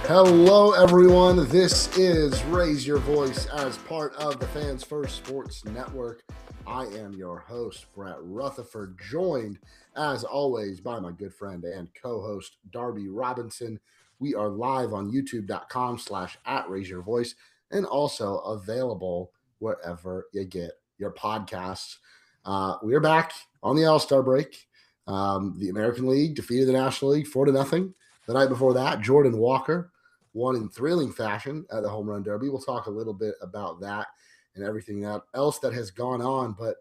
Hello, everyone. This is Raise Your Voice as part of the Fans First Sports Network. I am your host, Brett Rutherford, joined, as always, by my good friend and co-host, Darby Robinson. We are live on youtube.com/@raiseyourvoice and also available wherever you get your podcasts. We are back on the All-Star break. The American League defeated the National League 4-0. The night before that, Jordan Walker won in thrilling fashion at the Home Run Derby. We'll talk a little bit about that and everything else that has gone on. But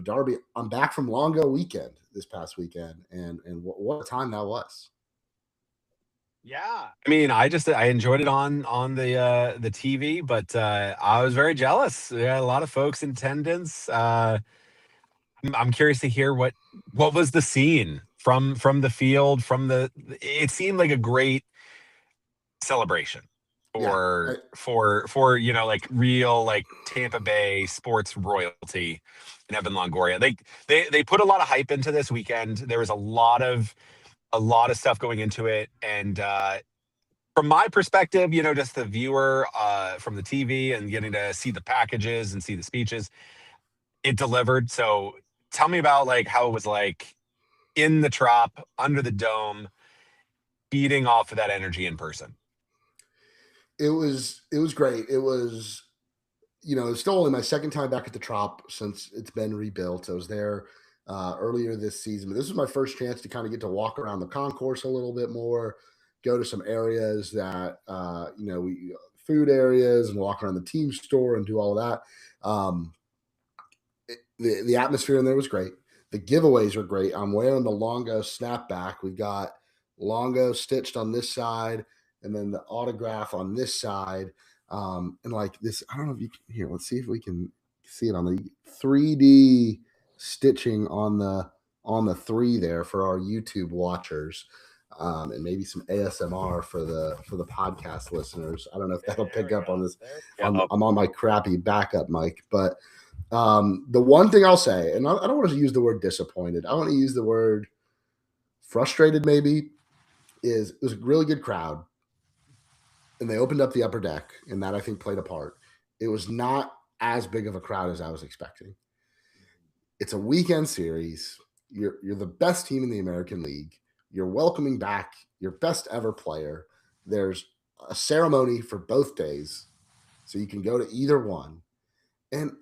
Darby, I'm back from Longo weekend this past weekend, and what a time that was. Yeah, I mean, I enjoyed it on the TV, but I was very jealous. Yeah, a lot of folks in attendance. I'm curious to hear what was the scene from the field from the. It seemed like a great celebration Yeah, for like real like Tampa Bay sports royalty and Evan Longoria. They put a lot of hype into this weekend. There was a lot of stuff going into it, and from my perspective, just the viewer from the TV and getting to see the packages and see the speeches, it delivered. So tell me about like how it was like in the Trop, under the dome, feeding off of that energy in person. it was great. It was it's still only my second time back at the Trop since it's been rebuilt. I was there earlier this season, but this was my first chance to kind of get to walk around the concourse a little bit more, go to some areas that we food areas and walk around the team store and do all of that. The atmosphere in there was great. The giveaways are great. I'm wearing the Longo snapback. We got Longo stitched on this side, and then the autograph on this side. And like this, I don't know if you can here. Let's see if we can see it on the 3D stitching on the three there for our YouTube watchers. And maybe some ASMR for the podcast listeners. I don't know if that'll pick up on this. I'm on my crappy backup mic, but the one thing I'll say, and I don't want to use the word disappointed, I want to use the word frustrated maybe, is it was a really good crowd. And they opened up the upper deck, and that I think played a part. It was not as big of a crowd as I was expecting. It's a weekend series. You're the best team in the American League. You're welcoming back your best ever player. There's a ceremony for both days, so you can go to either one. And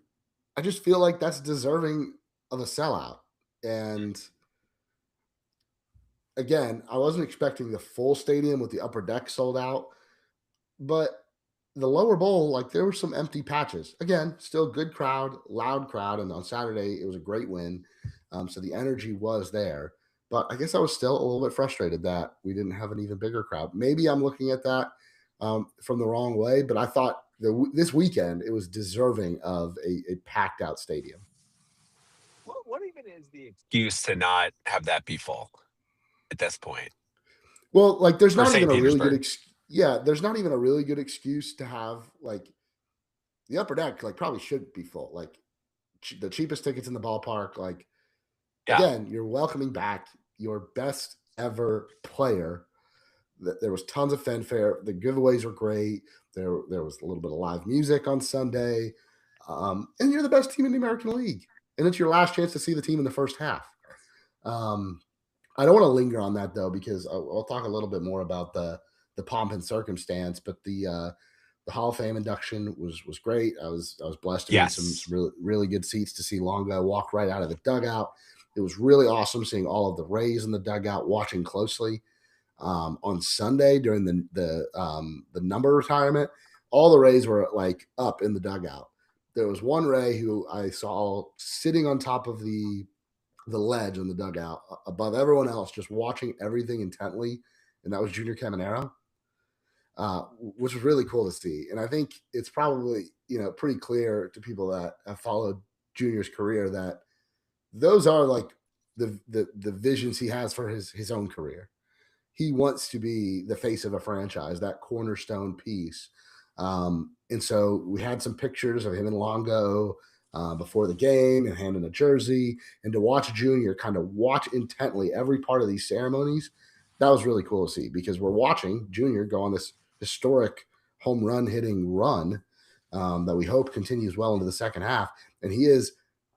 I just feel like that's deserving of a sellout. And again, I wasn't expecting the full stadium with the upper deck sold out, but the lower bowl, like there were some empty patches. Again, still good crowd, loud crowd, and on Saturday it was a great win. So the energy was there. But I guess I was still a little bit frustrated that we didn't have an even bigger crowd. Maybe I'm looking at that from the wrong way, but I thought this weekend it was deserving of a packed out stadium. What even is the excuse to not have that be full at this point Well, like there's for not even St. a really good Petersburg? yeah, there's not even a really good excuse to have like the upper deck like probably should be full. Like the cheapest tickets in the ballpark. Like Yeah. again, you're welcoming back your best ever player. There was tons of fanfare. The giveaways were great. There was a little bit of live music on Sunday, and you're the best team in the American League, and it's your last chance to see the team in the first half. Um, I don't want to linger on that though because I'll talk a little bit more about the pomp and circumstance. But the Hall of Fame induction was great. I was blessed to be in some Yes. really really good seats to see Longo walk right out of the dugout. It was really awesome seeing all of the Rays in the dugout, watching closely. On Sunday during the number retirement, all the Rays were like up in the dugout. There was one Ray who I saw sitting on top of the ledge in the dugout above everyone else, just watching everything intently, and that was Junior Caminero, which was really cool to see. And I think it's probably pretty clear to people that have followed Junior's career that those are like the visions he has for his own career. He wants to be the face of a franchise, that cornerstone piece. And so we had some pictures of him and Longo before the game and handing a jersey. And to watch Junior kind of watch intently every part of these ceremonies, that was really cool to see because we're watching Junior go on this historic home run hitting run that we hope continues well into the second half. And he is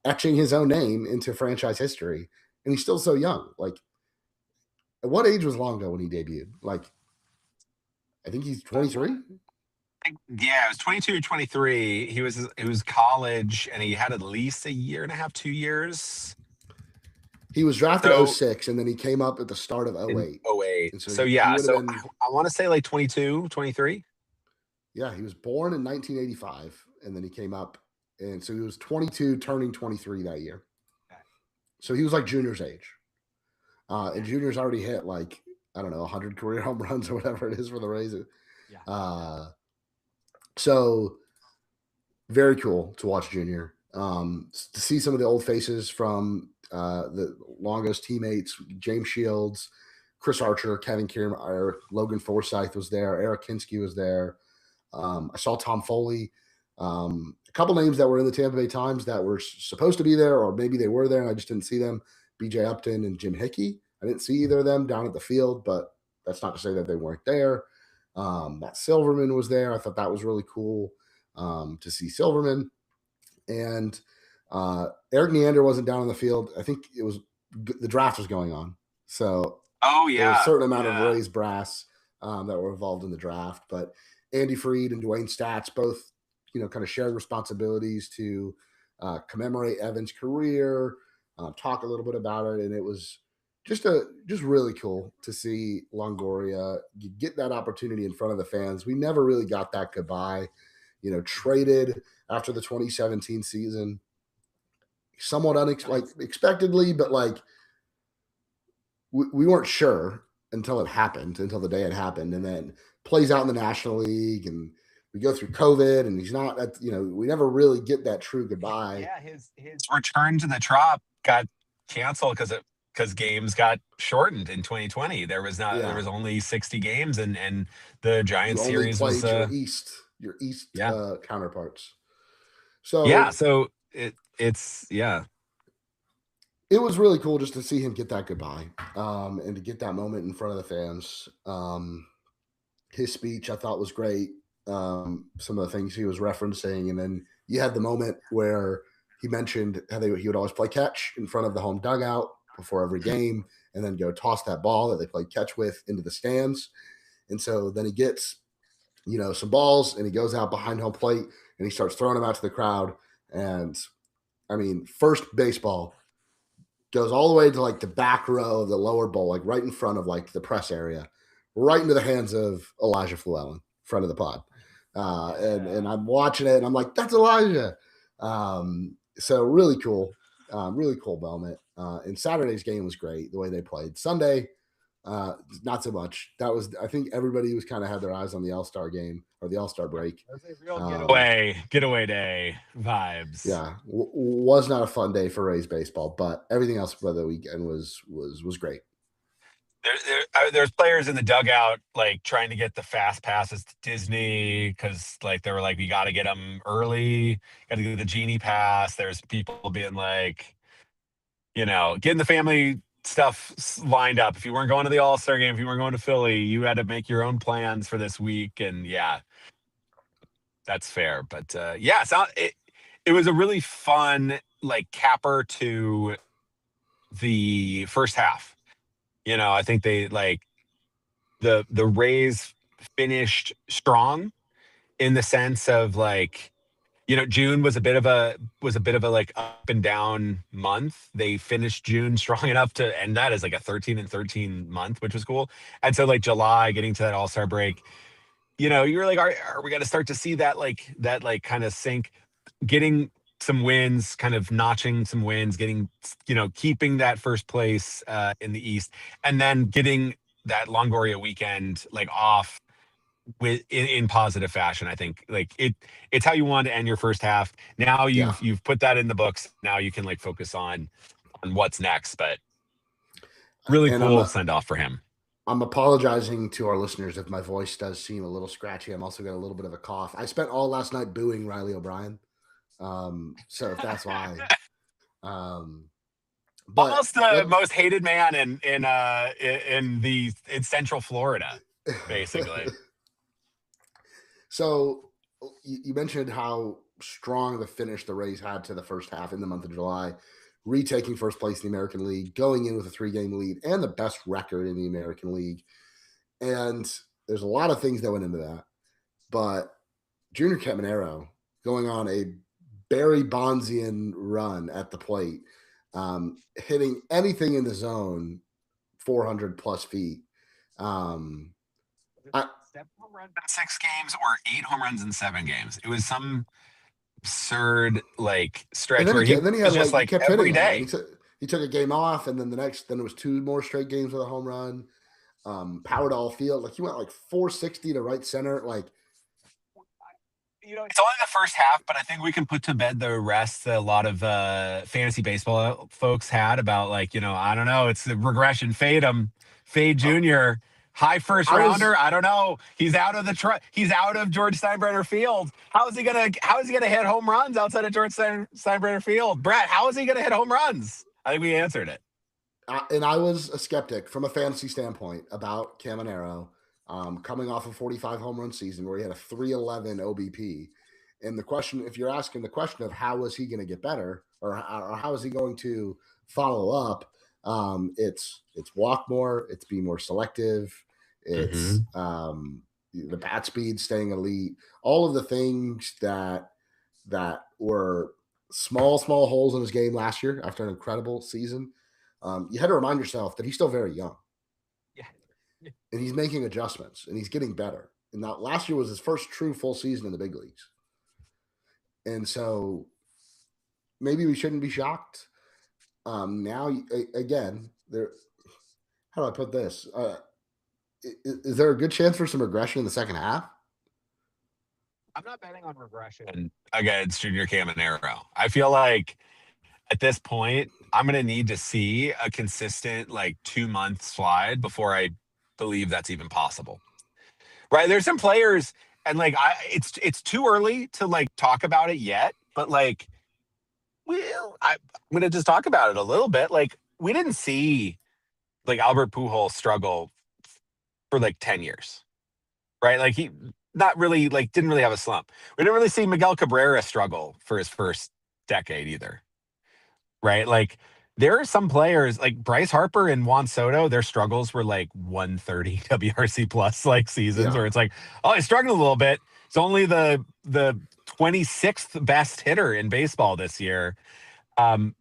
etching his own name into franchise history. And he's still so young. Like, at what age was Longo when he debuted? Like, I think he's 23. Yeah, it was 22 or 23. He was college and he had at least a year and a half, 2 years. He was drafted So 06 and then he came up at the start of in 08. '08. And so So he yeah, would have so been, I want to say like 22, 23. yeah, he was born in 1985 and then he came up. And so he was 22, turning 23 that year. So he was like Junior's age. And Junior's already hit like, I don't know, 100 career home runs or whatever it is for the Rays. Yeah. So very cool to watch Junior. To see some of the old faces from the Longo's teammates, James Shields, Chris Archer, Kevin Kiermaier, Logan Forsythe was there, Eric Kinsky was there. I saw Tom Foley. A couple names that were in the Tampa Bay Times that were supposed to be there, or maybe they were there and I just didn't see them. BJ Upton and Jim Hickey. I didn't see either of them down at the field, but that's not to say that they weren't there. Matt Silverman was there. I thought that was really cool to see Silverman. And Eric Neander wasn't down on the field. I think it was the draft was going on. So Oh there was yeah. a certain amount Yeah. of Rays brass that were involved in the draft. But Andy Freed and Dwayne Statz both, kind of shared responsibilities to commemorate Evan's career, talk a little bit about it. And it was just really cool to see Longoria get that opportunity in front of the fans. We never really got that goodbye, traded after the 2017 season, somewhat unexpectedly, but like we weren't sure until the day it happened, and then plays out in the National League, and we go through COVID, and he's not at, we never really get that true goodbye. Yeah, his return to the Trop got canceled because games got shortened in 2020. There was only 60 games, and the Giants You only series played was your East yeah. Counterparts. So Yeah, so it's yeah. it was really cool just to see him get that goodbye, and to get that moment in front of the fans. His speech I thought was great. Some of the things he was referencing, and then you had the moment where he mentioned how he would always play catch in front of the home dugout before every game, and then go toss that ball that they played catch with into the stands. And so then he gets, some balls, and he goes out behind home plate and he starts throwing them out to the crowd. And I mean, first baseball goes all the way to like the back row of the lower bowl, like right in front of like the press area, right into the hands of Elijah Fluellen, front of the pod. And I'm watching it and I'm like, that's Elijah. So really cool moment. And Saturday's game was great. The way they played. Sunday, not so much. I think everybody was kind of had their eyes on the All-Star game or the All-Star break. That was a real getaway day vibes. Yeah, was not a fun day for Rays baseball, but everything else for the weekend was great. There's players in the dugout like trying to get the fast passes to Disney because like they were like, we got to get them early, got to do the Genie pass. There's people being like, getting the family stuff lined up. If you weren't going to the All-Star game, if you weren't going to Philly, you had to make your own plans for this week. And yeah, that's fair. But yeah, it was a really fun like capper to the first half. I think they like the Rays finished strong in the sense of like, June was a bit of a like up and down month. They finished June strong enough to end that as like a 13-13 month, which was cool. And so like July getting to that All-Star break, you were like, are we going to start to see that kind of sink, getting some wins, kind of notching some wins, getting, keeping that first place in the East, and then getting that Longoria weekend like off in positive fashion. I think like it's how you want to end your first half. Now you've put that in the books. Now you can like focus on what's next. But really cool send off for him. I'm apologizing to our listeners if my voice does seem a little scratchy. I'm also got a little bit of a cough. I spent all last night booing Riley O'Brien. So if that's why, But Almost the let most hated man in Central Florida, basically. So you mentioned how strong the finish the Rays had to the first half in the month of July, retaking first place in the American League, going in with a 3-game lead and the best record in the American League. And there's a lot of things that went into that. But Junior Caminero going on a Barry Bonzian run at the plate, hitting anything in the zone 400 plus feet. I, 7 home runs in 6 games or 8 home runs in 7 games. It was some absurd like and stretch then where he he was had just like he like kept every hitting them, and day. he took a game off, and then then it was 2 more straight games with a home run. Power to all field, like he went like 460 to right center, like It's only the first half, but I think we can put to bed the rest that a lot of fantasy baseball folks had about like, I don't know, it's the regression. Fade him, fade uh, Junior. High first I was rounder. I don't know. He's out of he's out of George Steinbrenner Field. How is he gonna hit home runs outside of George Steinbrenner Field? Brett, how is he gonna hit home runs? I think we answered it. and I was a skeptic from a fantasy standpoint about Caminero, coming off a 45 home run season where he had a 311 OBP. And the question, if you're asking the question of how is he going to get better, or how is he going to follow up, it's walk more, it's be more selective, it's Hmm. the bat speed staying elite, all of the things that were small holes in his game last year after an incredible season. You had to remind yourself that he's still very young Yeah. and he's making adjustments and he's getting better. And now last year was his first true full season in the big leagues. And so maybe we shouldn't be shocked. Now, again, there, how do I put this? Is there a good chance for some regression in the second half? I'm not betting on regression against Junior Caminero. I feel like at this point, I'm going to need to see a consistent like 2 month slide before I believe that's even possible. Right? There's some players, and like it's too early to like talk about it yet. But like, I'm going to just talk about it a little bit. Like we didn't see like Albert Pujols struggle for like 10 years, right? Like he not really like didn't really have a slump. We didn't really see Miguel Cabrera struggle for his first decade either, right? Like there are some players like Bryce Harper and Juan Soto, their struggles were like 130 WRC plus like seasons Yeah. where it's like, oh, he's struggling a little bit. It's only the 26th best hitter in baseball this year. Um,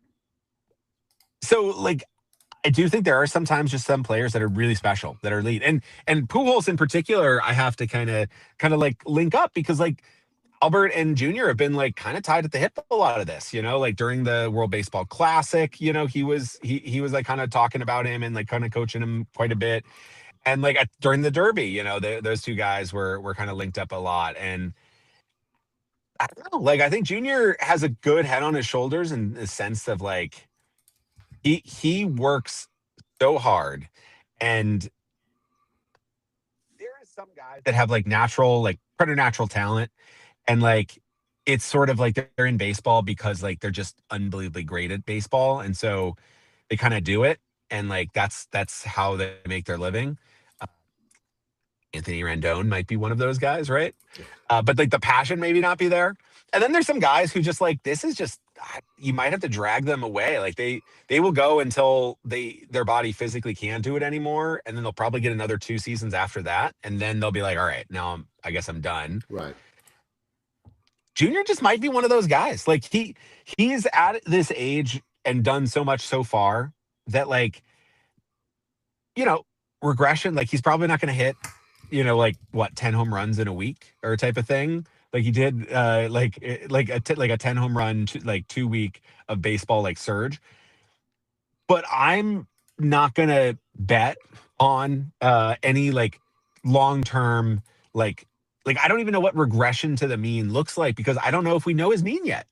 so like I do think there are sometimes just some players that are really special that are elite. And Pujols in particular, I have to kind of like link up because like Albert and Junior have been like kind of tied at the hip a lot of this, like during the World Baseball Classic, he was like kind of talking about him and like kind of coaching him quite a bit. And like during the Derby, those two guys were kind of linked up a lot. And I don't know, like I think Junior has a good head on his shoulders in the sense of like he works so hard. And there is some guys that have like natural, like preternatural talent. And like it's sort of like they're in baseball because like they're just unbelievably great at baseball. And so they kind of do it. And like that's how they make their living. Uh, Anthony Rendon might be one of those guys, right? But like the passion maybe not be there. And then there's some guys who just like this is just you might have to drag them away. Like they will go until their body physically can't do it anymore, and then they'll probably get another 2 seasons after that, and then they'll be like, all right, now I guess I'm done. Right. Junior just might be one of those guys. Like he's at this age and done so much so far that like you know regression. Like he's probably not going to hit like what 10 home runs in a week or type of thing. Like he did like a 10 home run like 2 week of baseball like surge. But I'm not gonna bet on any like long term like I don't even know what regression to the mean looks like because I don't know if we know his mean yet.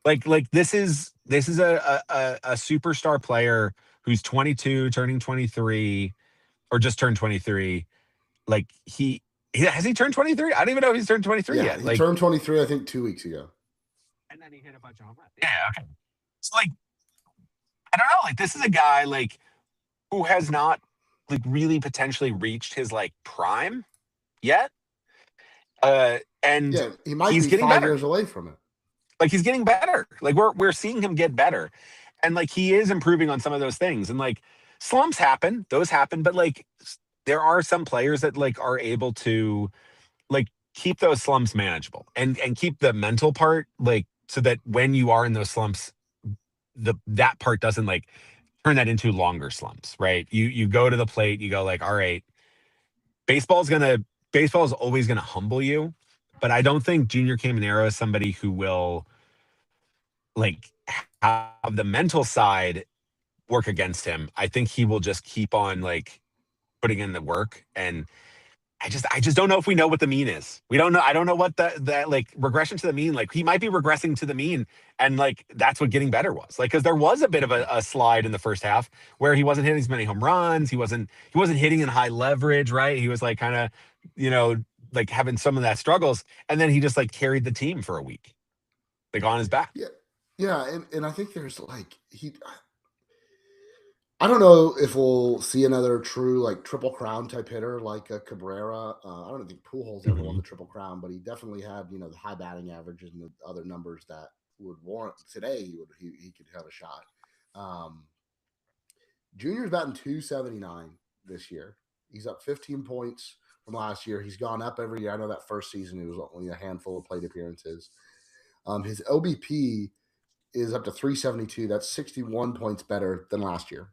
Like this is a superstar player who's 22 turning 23 or just turned 23. Like he has he turned 23? I don't even know if he's turned 23 Yeah. yet. He Like turned 23, I think, 2 weeks ago. and then he hit a bunch of home runs. Yeah, okay. So like I don't know. Like this is a guy like who has not like really potentially reached his like prime yet. And Yeah, he might he's be getting 5 years better. away from it. Like he's getting better. Like we're seeing him get better. And like he is improving on some of those things. And like slumps happen, those happen, but like there are some players that like are able to like keep those slumps manageable and keep the mental part like so that when you are in those slumps, that part doesn't like turn that into longer slumps, right? You go to the plate, you go like, all right, baseball's gonna baseball is always gonna humble you, but I don't think Junior Caminero is somebody who will like have the mental side work against him. I think he will just keep on like putting in the work and I just don't know if we know what the mean is. We don't know. I don't know what that like regression to the mean. Like he might be regressing to the mean, and like that's what getting better was. Like because there was a bit of a slide in the first half where he wasn't hitting as many home runs. He wasn't hitting in high leverage. Right. He was like kind of you know like having some of that struggles, and then he just like carried the team for a week, like on his back. Yeah, yeah, and I think there's like he. I don't know if we'll see another true like triple crown type hitter like a Cabrera. I don't think Pujols ever won Mhm. the triple crown, but he definitely had the high batting averages and the other numbers that would warrant today he could have a shot. Um, Junior's batting 279 this year. He's up 15 points from last year. He's gone up every year. I know that first season it was only a handful of plate appearances. His OBP is up to 372. That's 61 points better than last year.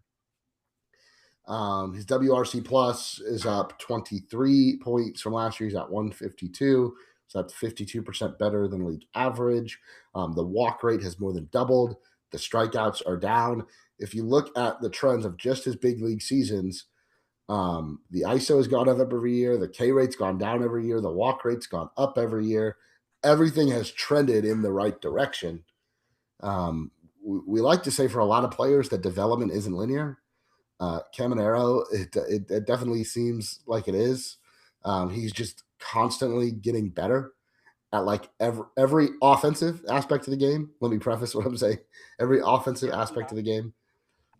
His WRC plus is up 23 points from last year. He's at 152. So that's 52% better than league average. The walk rate has more than doubled. The strikeouts are down. If you look at the trends of just his big league seasons, the ISO has gone up every year. The K rate's gone down every year. The walk rate's gone up every year. Everything has trended in the right direction. We like to say for a lot of players that development isn't linear. Caminero, it definitely seems like it is. He's just constantly getting better at like every offensive aspect of the game. Let me preface what I'm saying. Every offensive aspect of the game.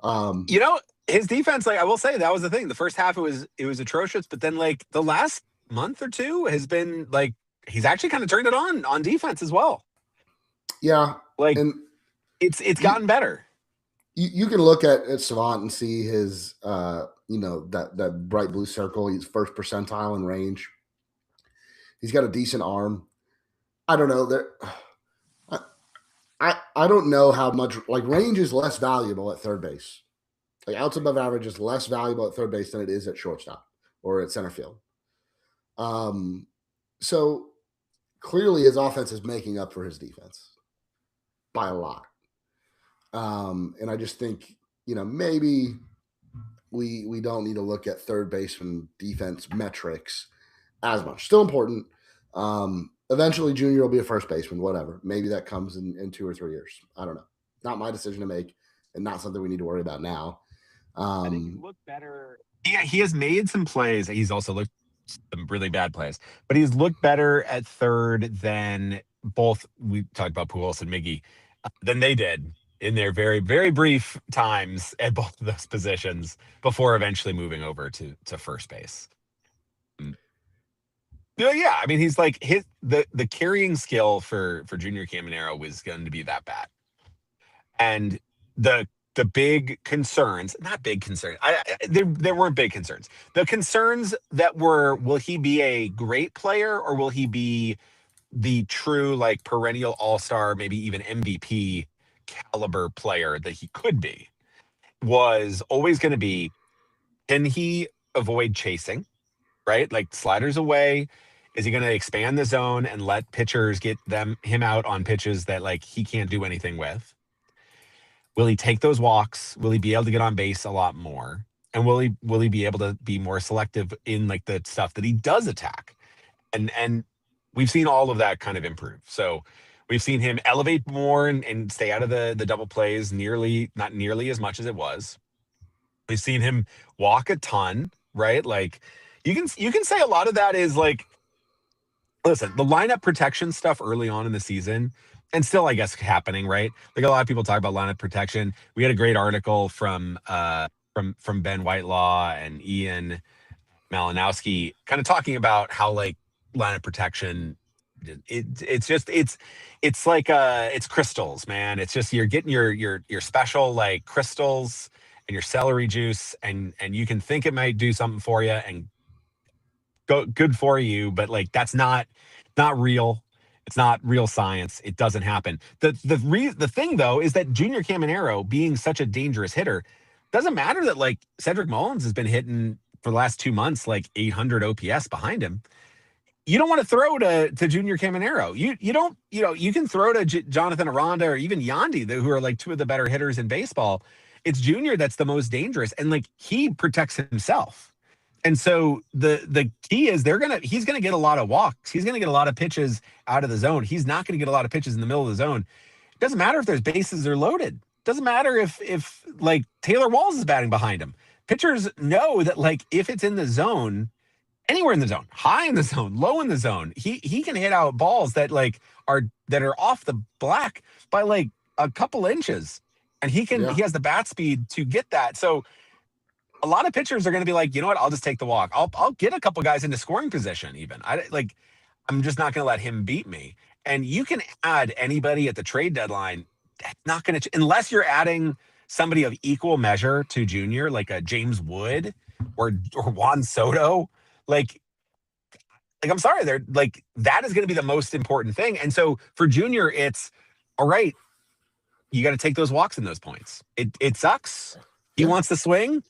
Um, You know, his defense, like I will say, that was the thing. The first half it was atrocious, but then like the last month or two has been like he's actually kind of turned it on defense as well. yeah, Like and it's you gotten better. you can look at Savant and see his that bright blue circle. He's first percentile in range. He's got a decent arm. I don't know there. I don't know how much like range is less valuable at third base. Like outs above average is less valuable at third base than it is at shortstop or at center field. Um, so clearly his offense is making up for his defense by a lot. And I just think maybe we don't need to look at third baseman defense metrics as much. Still important. Eventually, Junior will be a first baseman. Whatever. Maybe that comes in 2 or 3 years. I don't know. Not my decision to make, and not something we need to worry about now. I think he's Um, looked better. Yeah, he has made some plays. He's also looked some really bad plays, but he's looked better at third than both. We talked about Pujols and Miggy than they did in their very very brief times at both of those positions before eventually moving over to first base. Mm. Yeah. I mean, he's like the carrying skill for Junior Caminero was going to be that bad, and the the big concerns, not big concerns. There weren't big concerns. The concerns that were, will he be a great player or will he be the true like perennial all-star, maybe even MVP caliber player that he could be, was always going to be, can he avoid chasing, right? Like sliders away. Is he going to expand the zone and let pitchers get him out on pitches that like he can't do anything with? Will he take those walks? Will he be able to get on base a lot more? And will he be able to be more selective in like the stuff that he does attack? And we've seen all of that kind of improve. So we've seen him elevate more and stay out of the double plays not nearly as much as it was. We've seen him walk a ton, right? Like you can say a lot of that is like, listen, the lineup protection stuff early on in the season and still, I guess, happening, right? Like a lot of people talk about lineup protection. We had a great article from Ben Whitelaw and Ian Malinowski, kind of talking about how like lineup protection. It's like it's crystals, man. It's just you're getting your special like crystals and your celery juice, and you can think it might do something for you and go good for you, but like that's not real. It's not real science. It doesn't happen. The thing though is that Junior Caminero being such a dangerous hitter doesn't matter that like Cedric Mullins has been hitting for the last 2 months like 800 OPS behind him. You don't want to throw to Junior Caminero. You don't you can throw to Jonathan Aranda or even Yandy, who are like two of the better hitters in baseball. It's Junior that's the most dangerous, and like he protects himself. And so the key is he's gonna get a lot of walks. He's gonna get a lot of pitches out of the zone. He's not gonna get a lot of pitches in the middle of the zone. It doesn't matter if there's bases are loaded. Doesn't matter if like Taylor Walls is batting behind him. Pitchers know that like if it's in the zone, anywhere in the zone, high in the zone, low in the zone, he can hit out balls that like are off the black by like a couple inches. And he has the bat speed to get that. So a lot of pitchers are going to be like, you know what? I'll just take the walk. I'll get a couple guys into scoring position. Even I'm just not going to let him beat me. And you can add anybody at the trade deadline. That's not going to unless you're adding somebody of equal measure to Junior, like a James Wood or Juan Soto. Like I'm sorry, they're like that is going to be the most important thing. And so for Junior, it's all right. You got to take those walks in those points. It sucks. He wants to swing.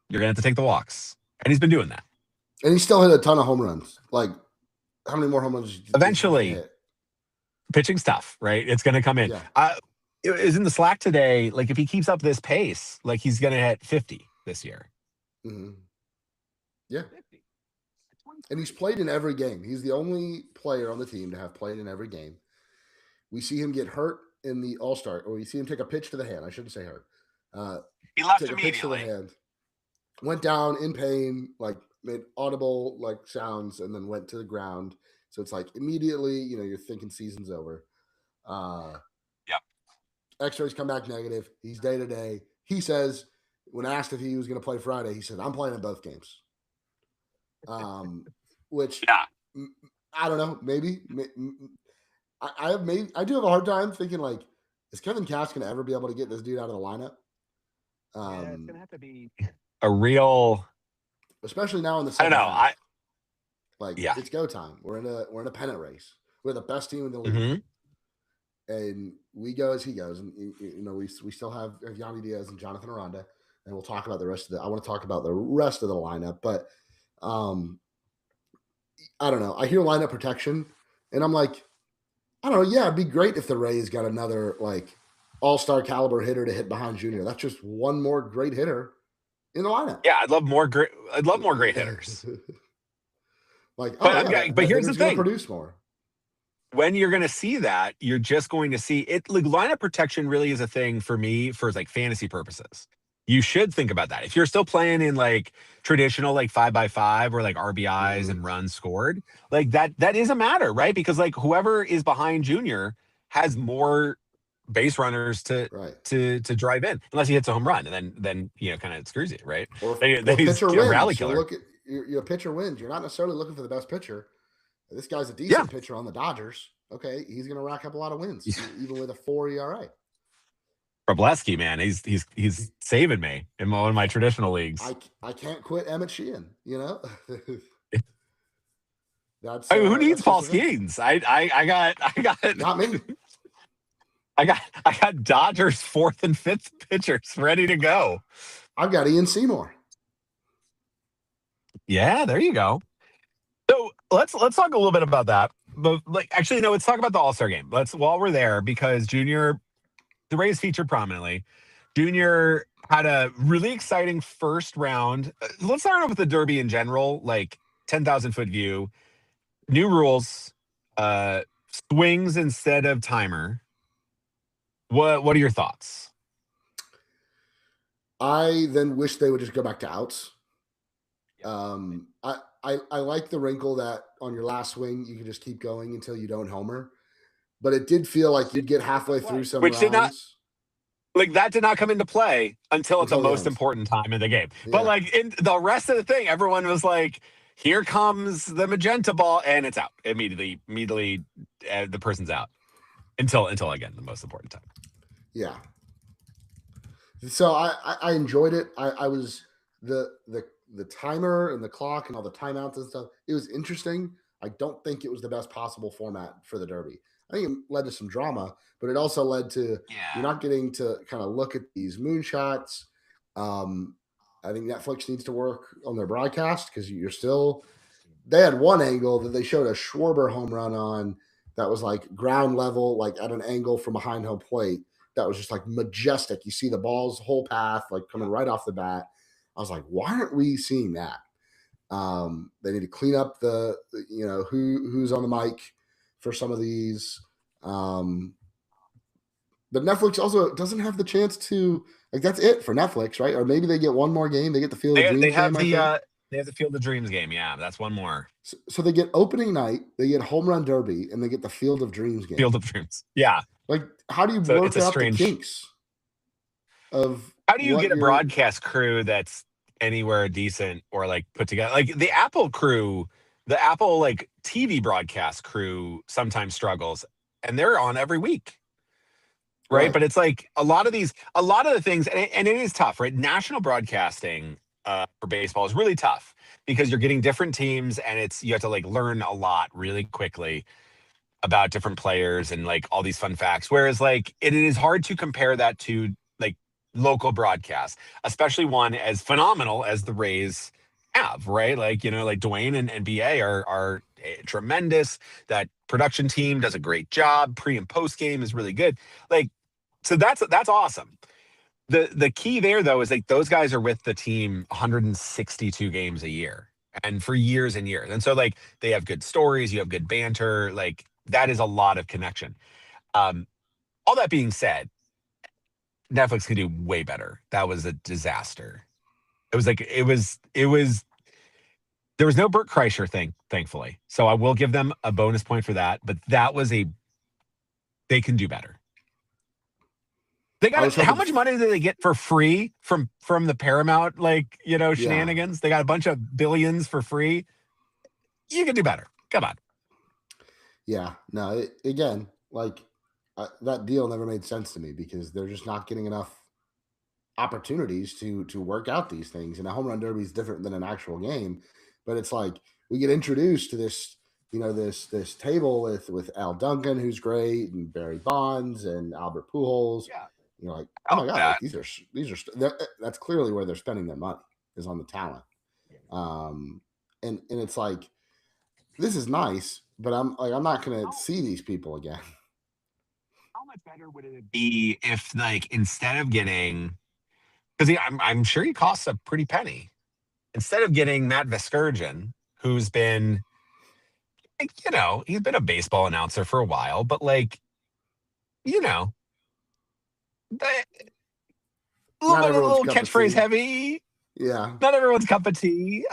You're going to have to take the walks. And he's been doing that. And he still hit a ton of home runs. Like, how many more home runs? Eventually, pitching's tough, right? It's going to come in. Yeah. It was in the Slack today. Like, if he keeps up this pace, like he's going to hit 50 this year. Mm-hmm. Yeah. 50. And he's played in every game. He's the only player on the team to have played in every game. We see him get hurt in the All-Star, or we see him take a pitch to the hand. I shouldn't say hurt. He left take immediately. A pitch to the hand. Went down in pain, like made audible like sounds, and then went to the ground. So it's like immediately, you're thinking season's over. Yep. X-rays come back negative. He's day to day. He says, when asked if he was going to play Friday, he said, "I'm playing in both games." Which I don't know. Maybe I do have a hard time thinking like, is Kevin Cash going to ever be able to get this dude out of the lineup? Yeah, it's going to have to be a real, especially now in the second half. It's go time. We're in a pennant race. We're the best team in the league, and we go as he goes. And we still have Yandy Diaz and Jonathan Aranda, and we'll talk about the rest of I want to talk about the rest of the lineup, but I don't know. I hear lineup protection, and I'm like, I don't know. Yeah, it'd be great if the Rays got another like all-star caliber hitter to hit behind Junior. That's just one more great hitter in the lineup. Yeah, I'd love more great hitters. But here's the thing: produce more. When you're going to see that, you're just going to see it. Like lineup protection really is a thing for me for like fantasy purposes. You should think about that. If you're still playing in like traditional like 5x5 or like RBIs and runs scored, like that is a matter, right? Because like whoever is behind Junior has more base runners to drive in, unless he hits a home run, and then kind of screws you, right? Or then he's a rally killer. Look at your pitcher wins. You're not necessarily looking for the best pitcher. This guy's a decent pitcher on the Dodgers. Okay, he's going to rack up a lot of wins, even with a 4 ERA. Robleski, man, he's saving me in one of my traditional leagues. I can't quit Emmett Sheehan. That's who needs Paul Skeens? I got not me. I got Dodgers 4th and 5th pitchers ready to go. I've got Ian Seymour. Yeah, there you go. So let's talk a little bit about that. But let's talk about the All-Star game. While we're there, because Junior, the Rays featured prominently. Junior had a really exciting first round. Let's start off with the Derby in general, like 10,000-foot view. New rules, swings instead of timer. What are your thoughts? I then wish they would just go back to outs. I like the wrinkle that on your last swing you can just keep going until you don't homer. but it did feel like you'd get halfway through some which did not rounds like that did not come into play until at the until the most end. important time in the game. But Yeah. like in the rest of the thing, everyone was like, "Here comes the magenta ball," and it's out immediately. Immediately, the person's out until again the most important time. Yeah. So I enjoyed it. I was the timer and the clock and all the timeouts and stuff. It was interesting. I don't think it was the best possible format for the Derby. I think it led to some drama, but it also led to you're Yeah, not getting to kind of look at these moonshots. Um, I think Netflix needs to work on their broadcast because you're still. They had one angle that they showed a Schwarber home run on that was like ground level, like at an angle from behind home plate. That was just like majestic. You see the ball's whole path, like coming right off the bat. I was like, why aren't we seeing that? They need to clean up who's on the mic for some of these. But Netflix also doesn't have the chance to like that's it for Netflix, right? Or maybe they get one more game. They get the Field of they Dreams have game, I think. they have the Field of Dreams game. Yeah, that's one more So they get opening night, they get home run derby, and they get the Field of Dreams game. Field of Dreams. Yeah, Like, how do you so work it's a out the strange. kinks of How do you what get a you're? broadcast crew that's anywhere decent or like put together? Like the Apple crew, the Apple like TV broadcast crew sometimes struggles, and they're on every week, right? Right. But it's like a lot of the things, and it is tough, right? National broadcasting for baseball is really tough because you're getting different teams, and you have to like learn a lot really quickly about different players and like all these fun facts. Whereas like it is hard to compare that to like local broadcasts, especially one as phenomenal as the Rays have, right? Like, like Dwayne and BA are tremendous. That production team does a great job. Pre and post game is really good. Like, so that's awesome. The key there though is like those guys are with the team 162 games a year and for years and years. And so like they have good stories, you have good banter, like that is a lot of connection. Um, all that being said, Netflix could do way better. That was a disaster. It was there was no Burt Kreischer thing, thankfully. So I will give them a bonus point for that, but they can do better. They I was got how hoping. much money did they get for free from the Paramount Yeah. shenanigans? They got a bunch of billions for free. You can do better. Come on. Yeah. No. Again, like that deal never made sense to me because they're just not getting enough opportunities to work out these things. And a home run derby is different than an actual game, but it's like we get introduced to this, this table with Al Duncan, who's great, and Barry Bonds and Albert Pujols. Yeah. You're like, oh Oh, my god, yeah. like that's clearly where they're spending their money is on the talent. And it's like this is nice, but I'm not gonna see these people again. How much better would it be if like instead of getting because I'm sure he costs a pretty penny. Instead of getting Matt Veskurgen, who's been like, he's been a baseball announcer for a while, but like, you know, a little Not bit a everyone's little cup of catchphrase tea. heavy. Yeah. Not everyone's cup of tea.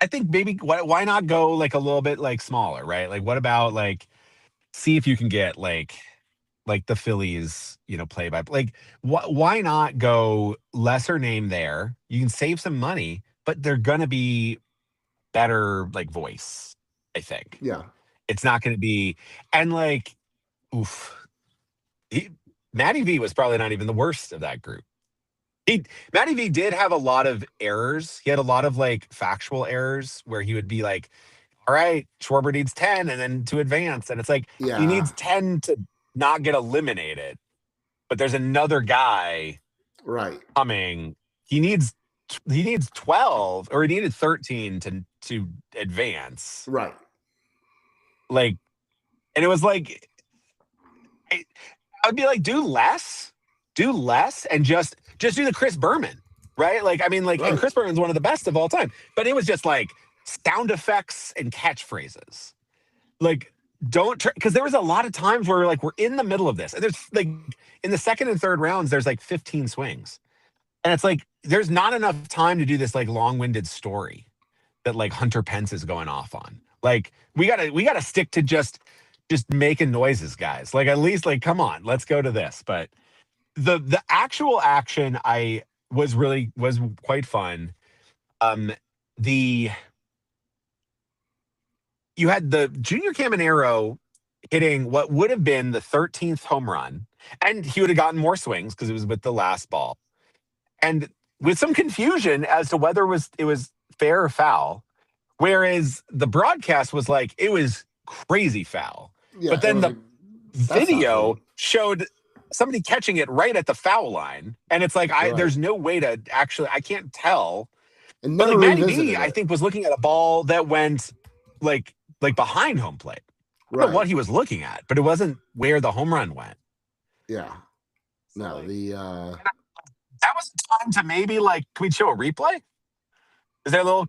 I think maybe why not go like a little bit like smaller, right? Like what about like see if you can get like the Phillies, play by like why not go lesser name there? You can save some money, but they're gonna be better like voice, I think. Yeah. It's not gonna be and like oof. Matty V was probably not even the worst of that group. Matty V did have a lot of errors. He had a lot of like factual errors where he would be like, all right, Schwarber needs 10 and then to advance. And it's like he Yeah. needs 10 to not get eliminated. But there's another guy Right. coming. He needs 12 or he needed 13 to advance. Right. Like, and it was like I would be like, do less, and just do the Chris Berman, right? Like, I mean, like, and Right. Chris Berman's one of the best of all time, but it was just like sound effects and catchphrases. Like, don't because there was a lot of times where like we're in the middle of this, and there's like in the second and third rounds, there's like 15 swings, and it's like there's not enough time to do this like long-winded story that like Hunter Pence is going off on. Like, we gotta stick to just just making noises, guys. Like, at least, like, come on, let's go to this. But the actual action I was quite fun. The You had the Junior Caminero hitting what would have been the 13th home run, and he would have gotten more swings because it was with the last ball. And with some confusion as to whether it was fair or foul, whereas the broadcast was like it was crazy foul. Yeah, But it then was the like that's not video clean. showed somebody catching it right at the foul line, and it's like Right. there's no way to actually I can't tell. And But never like Matty B, revisited I it. think was looking at a ball that went like behind home plate. I don't know Right. what he was looking at, but it wasn't where the home run went. Yeah. So No, like the that was time to maybe like can we show a replay? Is there a little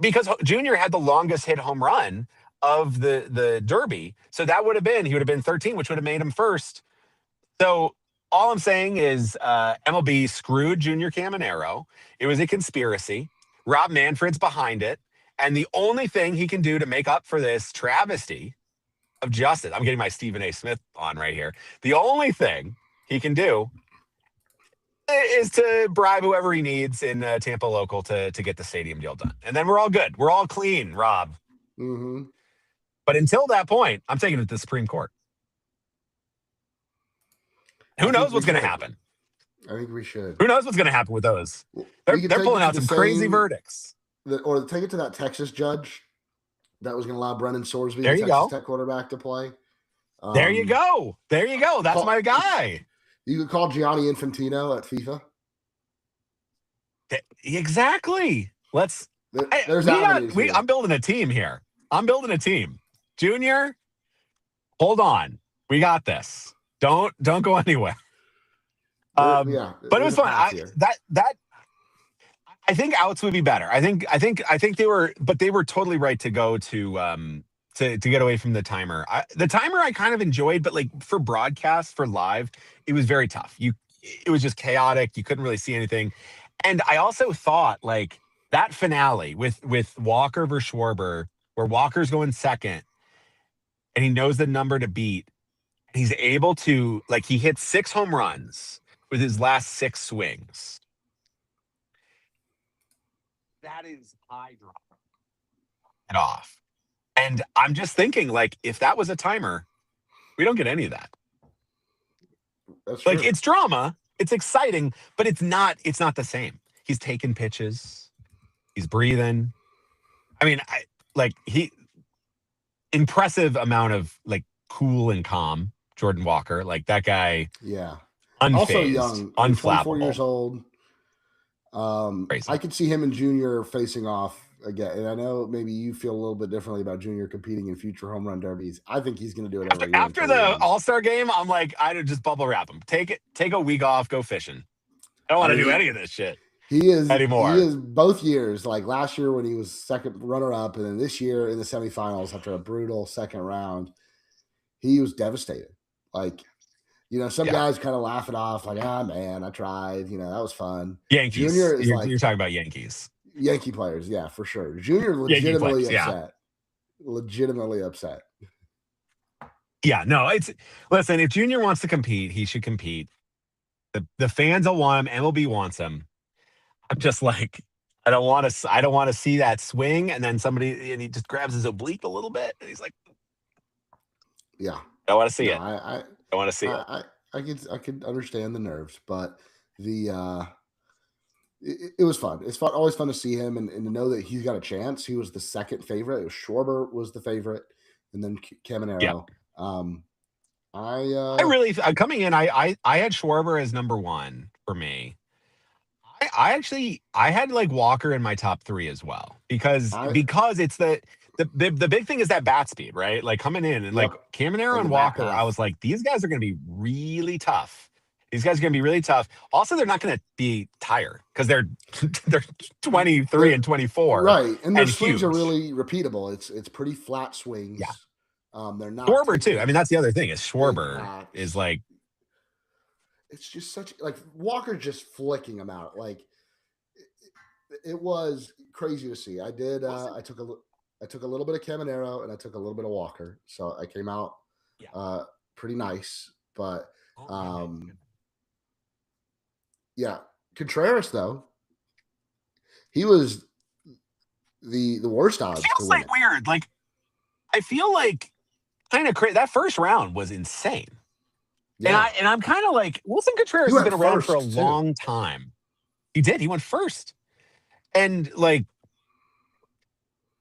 because Junior had the longest hit home run of the Derby, so that would have been he would have been 13, which would have made him first. So all I'm saying is MLB screwed Junior Caminero. It was a conspiracy. Rob Manfred's behind it, and the only thing he can do to make up for this travesty of justice, I'm getting my Stephen A. Smith on right here. The only thing he can do is to bribe whoever he needs in Tampa local to get the stadium deal done, and then we're all good. We're all clean, Rob. mm-hmm. But until that point, I'm taking it to the Supreme Court. I Who think knows we what's going to should. happen? I think we should. Who knows what's going to happen with those? We They're could they're take it pulling to out the some crazy same verdicts. or take it to that Texas judge that was going to allow Brennan Sorsby, There the you Texas go. Tech quarterback, to play. There you go. There you go. That's my guy. You could call Gianni Infantino at FIFA. Exactly. There's avenues here. I'm building a team here. I'm building a team. Junior, hold on. We got this. Don't go anywhere. But it was fun. I think outs would be better. I think they were totally right to go to get away from the timer. The timer I kind of enjoyed, but like for broadcast, for live, it was very tough. It was just chaotic. You couldn't really see anything. And I also thought like that finale with Walker versus Schwarber, where Walker's going second and he knows the number to beat. And he's able to like he hit 6 home runs with his last 6 swings. That is high drop. It off. And I'm just thinking, like, if that was a timer, we don't get any of that. That's like true. it's drama, it's exciting, but it's not the same. He's taking pitches, he's breathing. I mean, impressive amount of like cool and calm. Jordan Walker, like that guy. Yeah. Unfazed, also young, unflappable. 24 years old. Crazy. I could see him and Junior facing off again. And I know maybe you feel a little bit differently about Junior competing in future home run derbies. I think he's going to do it every year. After the All-Star game, I'm like, I'd just bubble wrap him. Take a week off, go fishing. I don't want to do any of this shit. He is anymore. He is both years, like last year when he was second runner-up, and then this year in the semifinals after a brutal second round, he was devastated. Like, some guys kind of laugh it off, like, man, I tried. That was fun. Yankees. Junior is you're talking about Yankees. Yankee players, yeah, for sure. Junior legitimately upset. Yeah. Legitimately upset. Yeah, no, listen, if Junior wants to compete, he should compete. The fans will want him, MLB wants him. I'm just like, I don't want to see that swing and then and he just grabs his oblique a little bit and he's like, yeah, I want to see it. I want to see it. I could understand the nerves, but it was fun. It's fun, always fun to see him and to know that he's got a chance. He was the second favorite. Schwarber was the favorite, and then Caminero. Yeah. I really coming in. I had Schwarber as number 1 for me. I had like Walker in my top 3 as well because it's the big thing is that bat speed, right? Like coming in and like Caminero and Walker, I was like, these guys are going to be really tough. These guys are going to be really tough. Also, they're not going to be tired because they're 23 and 24, right? And their swings are really repeatable. It's pretty flat swings. Yeah, they're not Schwarber too. I mean, that's the other thing is Schwarber is like. It's just such like Walker just flicking them out. Like it was crazy to see. I took a look. I took a little bit of Caminero and I took a little bit of Walker, so I came out Yeah. pretty nice. But Oh, good man. Good. yeah, Contreras though, he was the worst It odds to feels win like it. weird. Like I feel like kind of crazy. That first round was insane. Yeah, And I'm kind of like Wilson he Contreras has went been around for a first too. long time. He did. He went first. And like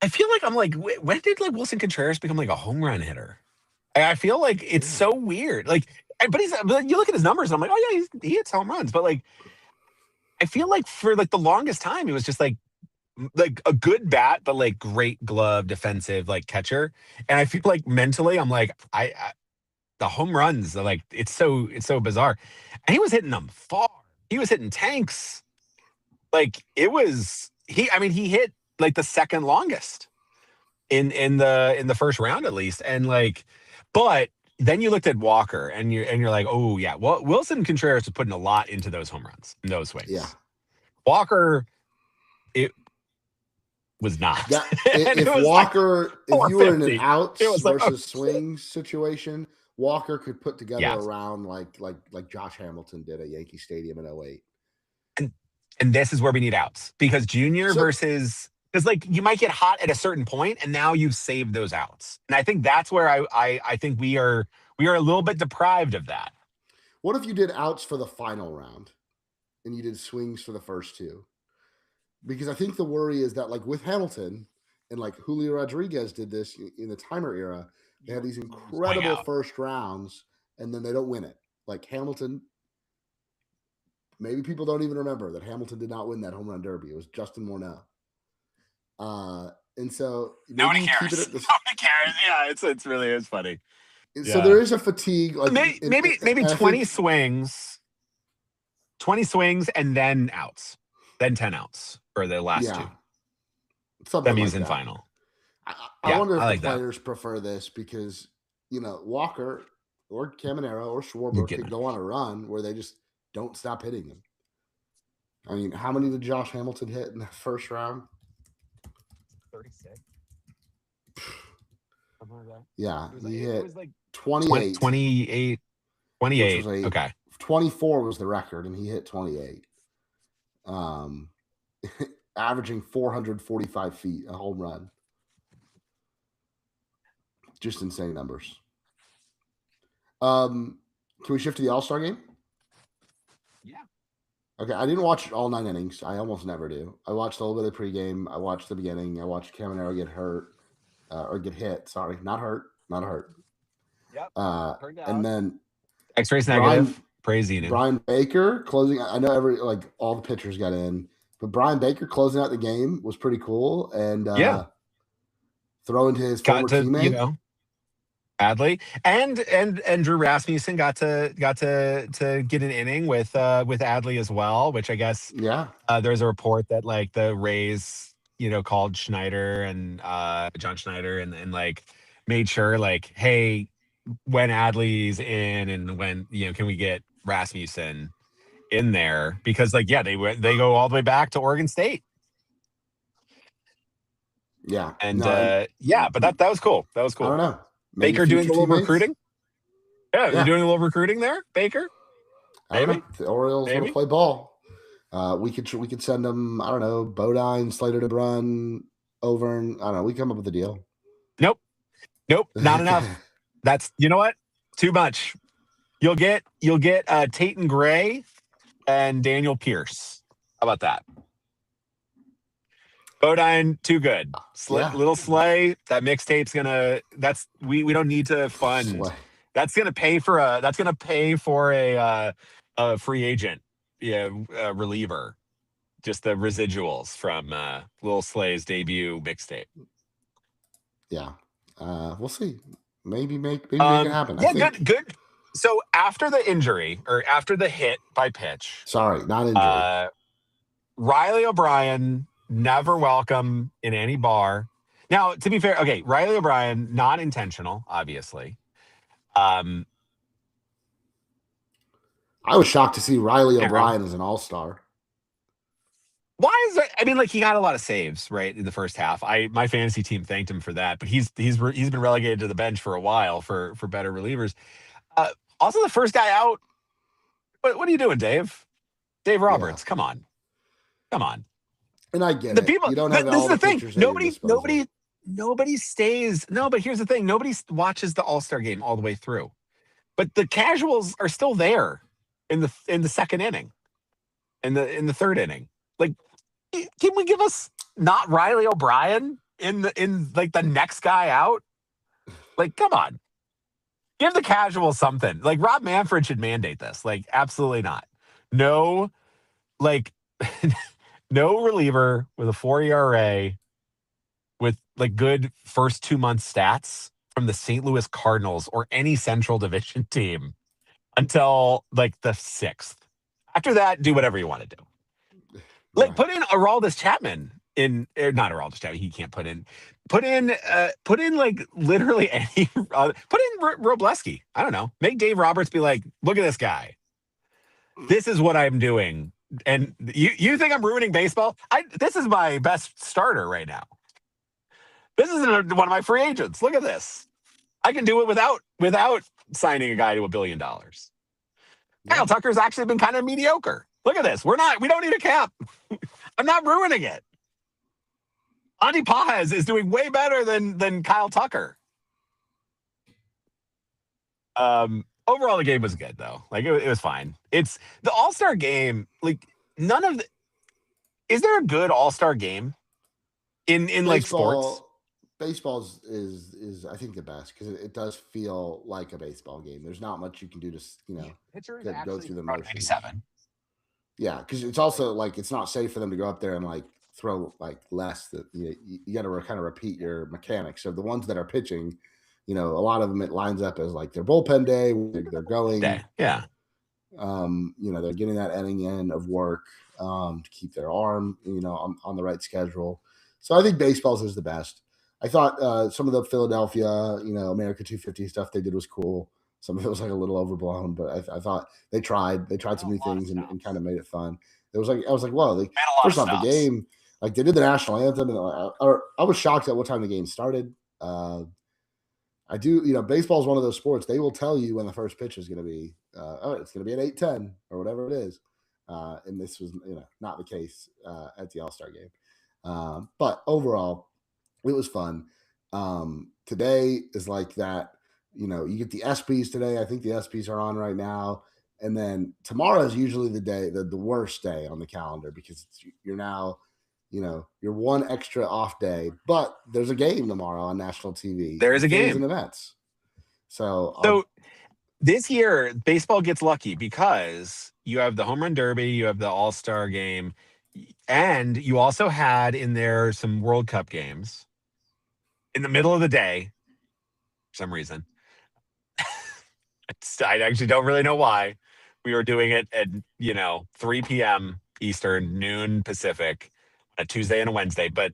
I feel like I'm like, when did like Wilson Contreras become like a home run hitter? I feel like it's Yeah. so weird. Like, but you look at his numbers and I'm like, oh yeah, he hits home runs. But like, I feel like for like the longest time, he was just like a good bat, but like great glove defensive like catcher. And I feel like mentally, I'm like, I the home runs are like it's so bizarre. And he was hitting them far. He was hitting tanks. Like it was he. I mean, he hit like the second longest in the first round at least, and like, but then you looked at Walker and you're like, oh yeah, well Wilson Contreras was putting a lot into those home runs, in those Yeah. swings. Walker, it was not, That and it if was like Walker, if you were in an 450. It outs was like, oh, versus swings situation, Walker could put together yeah. a round like Josh Hamilton did at Yankee Stadium in '08. And this is where we need outs because Junior So versus because like you might get hot at a certain point and now you've saved those outs. And I think that's where I think we are a little bit deprived of that. what if you did outs for the final round and you did swings for the first two? Because I think the worry is that like with Hamilton and like Julio Rodriguez did this in the timer era, they have these Going incredible out. first rounds and then they don't win it. Like Hamilton, maybe people don't even remember that Hamilton did not win that home run derby. It was Justin Morneau. And so maybe Nobody you keep it cares. at this. Nobody cares. Yeah, it's really is funny. So Yeah. there is a fatigue, like Maybe and I 20 think swings, 20 swings and then outs. Then 10 outs for the last yeah, two. something Semis like and that. final. I Yeah, wonder I if the like that. players prefer this because Walker or Caminero or You're Schwarber getting could it. go on a run where they just don't stop hitting them. I mean, how many did Josh Hamilton hit in the first round? 36. Something like that. Yeah, he It hit was like 28, 28. which was 28. a Okay. 24 was the record, and he hit 28. Averaging 445 feet a home run. Just insane numbers. Can we shift to the All-Star game? Yeah. Okay, I didn't watch all 9 innings. I almost never do. I watched a little bit of the pregame. I watched the beginning. I watched Caminero get hurt or get hit. Sorry, not hurt, not hurt. Yep. And then X-rays Brian negative. Praise Enu. Brian Baker closing. I know all the pitchers got in, but Brian Baker closing out the game was pretty cool. And Yeah. throwing to his former Got to, teammate. Adley and Drew Rasmussen got to get an inning with Adley as well, which I guess Yeah. there's a report that like the Rays, called Schneider and John Schneider and like made sure like, hey, when Adley's in and when can we get Rasmussen in there because like they go all the way back to Oregon State. Yeah. And but that was cool. That was cool. I don't know. Maybe Baker doing a little teammates? recruiting. Yeah, Yeah. doing a little recruiting there, Baker. Maybe The Orioles want to play ball. We could send them. I don't know, Bodine, Slater DeBrun, over, and I don't know. We come up with a deal. Nope, not enough. That's what, too much. You'll get Tatum Gray and Daniel Pierce. How about that? Bodine, too good. Little Slay. That mixtape's gonna. We don't need to fund. Slay. That's gonna pay for a free agent. Reliever. Just the residuals from Lil Slay's debut mixtape. Yeah, we'll see. Maybe make it happen. Yeah, good. So after the injury or after the hit by pitch, sorry, not injury. Riley O'Brien never welcome in any bar. Now, to be fair, okay, Riley O'Brien, not intentional, obviously. I was shocked to see Riley O'Brien as an all-star. Why is that? I mean, like he got a lot of saves right in the first half. My fantasy team thanked him for that, but he's been relegated to the bench for a while for better relievers. Uh, Also, the first guy out. What are you doing, Dave? Dave Yeah. Roberts, come on, come on. And I get The it. people. You don't have This all is the the thing. pitchers at your Nobody, disposal. nobody stays. No, but here's the thing. Nobody watches the All Star game all the way through. But the casuals are still there in the second inning, in the third inning. Like, can we give us not Riley O'Brien in like the next guy out? Like, come on, give the casual something. Like Rob Manfred should mandate this. Like, absolutely not. No, like no reliever with a 4 ERA with like good first 2 month stats from the St. Louis Cardinals or any Central Division team until like the sixth. After that, do whatever you want to do. Like Right. put in Aroldis Chapman in, not Aroldis Chapman. He can't put in like literally any. Put in Robleski. I don't know. Make Dave Roberts be like, look at this guy. This is what I'm doing. And you think I'm ruining baseball? This is my best starter right now. This is one of my free agents. Look at this. I can do it without signing a guy to $1 billion. Yeah. Kyle Tucker's actually been kind of mediocre. Look at this. We don't need a cap. I'm not ruining it. Andy Pajes is doing way better than Kyle Tucker. Overall, the game was good though. Like it was fine. It's the All-Star game. Like none of the. Is there a good All-Star game in like sports? Baseball is I think the best because it does feel like a baseball game. There's not much you can do to Pitcher is go actually through the around motions. 97. Yeah, because it's also like it's not safe for them to go up there and like throw like less. That you got to kind of repeat your mechanics. So the ones that are pitching, a lot of them it lines up as like their bullpen day. They're going. Day. Yeah. They're getting that inning in of work to keep their arm, on the right schedule. So I think baseball's is the best. I thought some of the Philadelphia, America 250 stuff they did was cool. Some of it was like a little overblown, but I thought they tried some new things and kind of made it fun. It was like I was like, well, Made a lot first of off, the stops. game, like they did the national anthem, and I was shocked at what time the game started. I do, baseball is one of those sports. They will tell you when the first pitch is going to be. It's going to be at 8:10 or whatever it is. And this was, not the case at the All-Star game. But overall, it was fun. Today is like that. You get the ESPYs today. I think the ESPYs are on right now. And then tomorrow is usually the day, the worst day on the calendar because you're now, you're one extra off day, but there's a game tomorrow on national TV. There is a Phillies game. and the Mets. So this year, baseball gets lucky because you have the home run derby, you have the All-Star game, and you also had in there some World Cup games in the middle of the day for some reason. I actually don't really know why. We were doing it at 3 p.m. Eastern, noon Pacific, a Tuesday and a Wednesday, but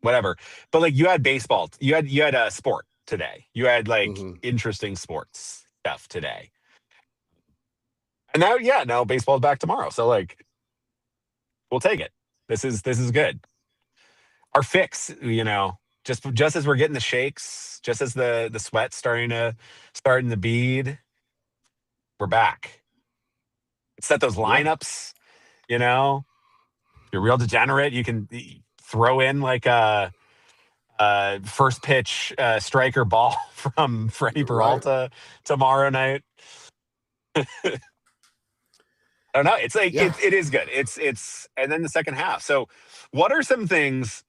whatever. But like you had baseball, you had a sport today. You had like interesting sports stuff today. And now baseball's back tomorrow. So like we'll take it. This is good. Our fix, just as we're getting the shakes, just as the sweat's starting to bead, we're back. Set those lineups, If you're real degenerate, you can throw in like a first pitch striker ball from Freddie Peralta tomorrow night. I don't know. It's like it is good. It's and then the second half. So, what are some things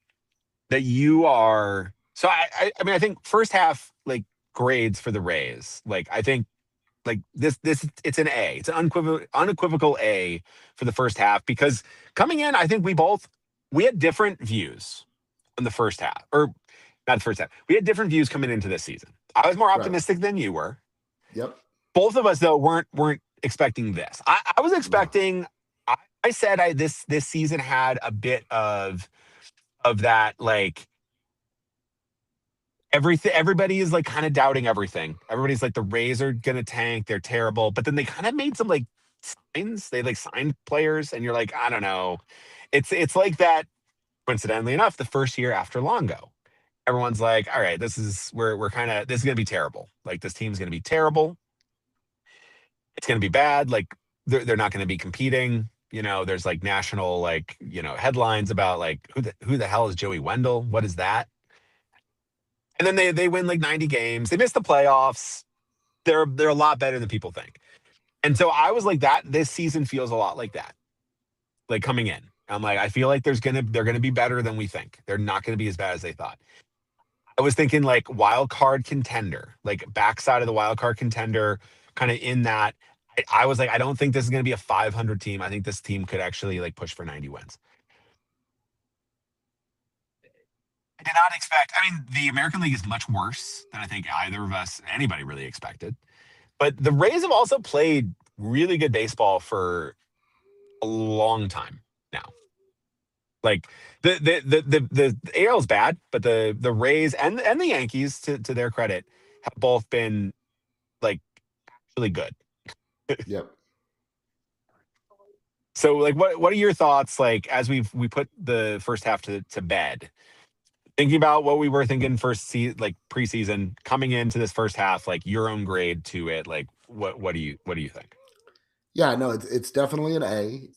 that you are? So I mean I think first half like grades for the Rays. Like I think like this it's an A. It's an unequivocal A for the first half because coming in I think we had different views on the first half or not the first half. We had different views coming into this season. I was more optimistic than you were. Yep. Both of us though weren't expecting this. I was expecting. I said this season had a bit of that like everything. Everybody is like kind of doubting everything. Everybody's like the Rays are gonna tank. They're terrible. But then they kind of made some like signs. They like signed players, and you're like, I don't know. It's like that. Coincidentally enough, the first year after Longo, everyone's like, all right, we're kind of this is gonna be terrible. Like this team's gonna be terrible. It's gonna be bad. Like they're not gonna be competing. There's like national like headlines about like who the hell is Joey Wendell? What is that? And then they win like 90 games. They miss the playoffs. They're a lot better than people think. And so I was like that. This season feels a lot like that. Like coming in, I'm like I feel like they're gonna be better than we think. They're not gonna be as bad as they thought. I was thinking like wild card contender, like backside of the wild card contender, kind of in that. I was like, I don't think this is going to be a 500 team. I think this team could actually like push for 90 wins. I did not expect. I mean, the American League is much worse than I think either of us, anybody really expected. But the Rays have also played really good baseball for a long time now. Like the AL is bad, but the Rays and the Yankees, to their credit, have both been like really good. Yep. So like what are your thoughts like as we put the first half to bed? Thinking about what we were thinking like preseason coming into this first half, like your own grade to it, like what do you think? Yeah, no, it's definitely an A.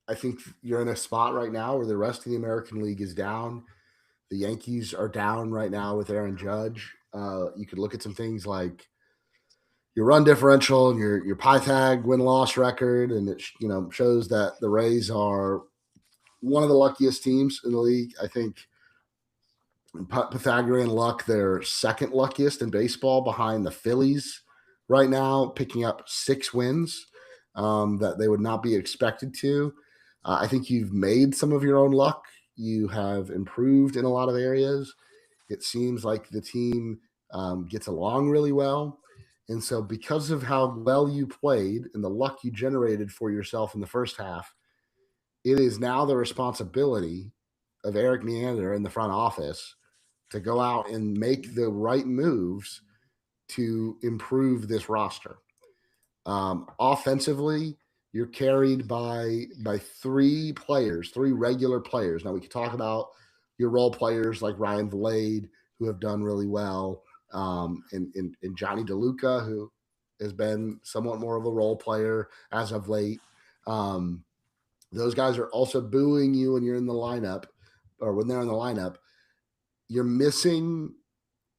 I think you're in a spot right now where the rest of the American League is down. The Yankees are down right now with Aaron Judge. You could look at some things like your run differential and your Pythag win loss record, and it shows that the Rays are one of the luckiest teams in the league. I think Pythagorean luck, they're second luckiest in baseball behind the Phillies right now, picking up 6 wins that they would not be expected to. I think you've made some of your own luck. You have improved in a lot of areas. It seems like the team gets along really well. And so, because of how well you played and the luck you generated for yourself in the first half, it is now the responsibility of Eric Neander in the front office to go out and make the right moves to improve this roster. Offensively, you're carried by 3 regular players. Now we can talk about your role players like Ryan Vlade, who have done really well, and Johnny DeLuca, who has been somewhat more of a role player as of late. Those guys are also booing you when you're in the lineup, or when they're in the lineup. You're missing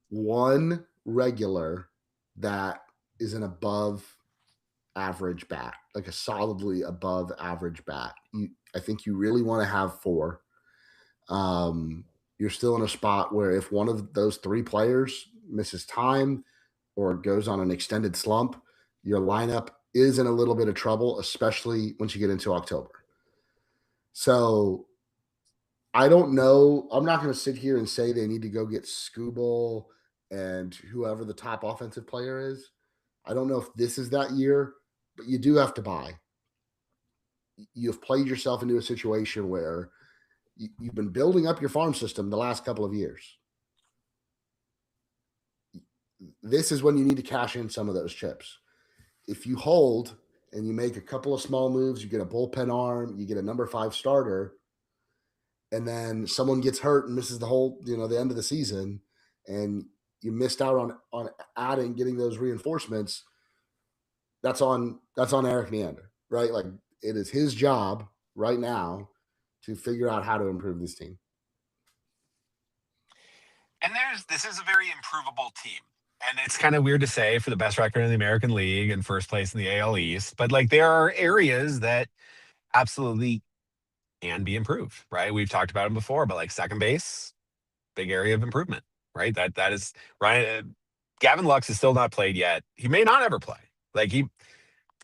one regular that is an above average bat, like a solidly above average bat. I think you really want to have 4. You're still in a spot where if one of those 3 players misses time or goes on an extended slump, your lineup is in a little bit of trouble, especially once you get into October. So I don't know. I'm not going to sit here and say they need to go get Skubal and whoever the top offensive player is. I don't know if this is that year, but you do have to buy. You've played yourself into a situation where you've been building up your farm system the last couple of years. This is when you need to cash in some of those chips. If you hold and you make a couple of small moves, you get a bullpen arm, you get a number 5 starter, and then someone gets hurt and misses the end of the season, and you missed out on getting those reinforcements. That's on Eric Neander, right? Like it is his job right now to figure out how to improve this team. And this is a very improvable team. And it's kind of weird to say for the best record in the American League and first place in the AL East, but like there are areas that absolutely can be improved, right? We've talked about them before, but like second base, big area of improvement, right? That is Ryan. Gavin Lux has still not played yet. He may not ever play. Like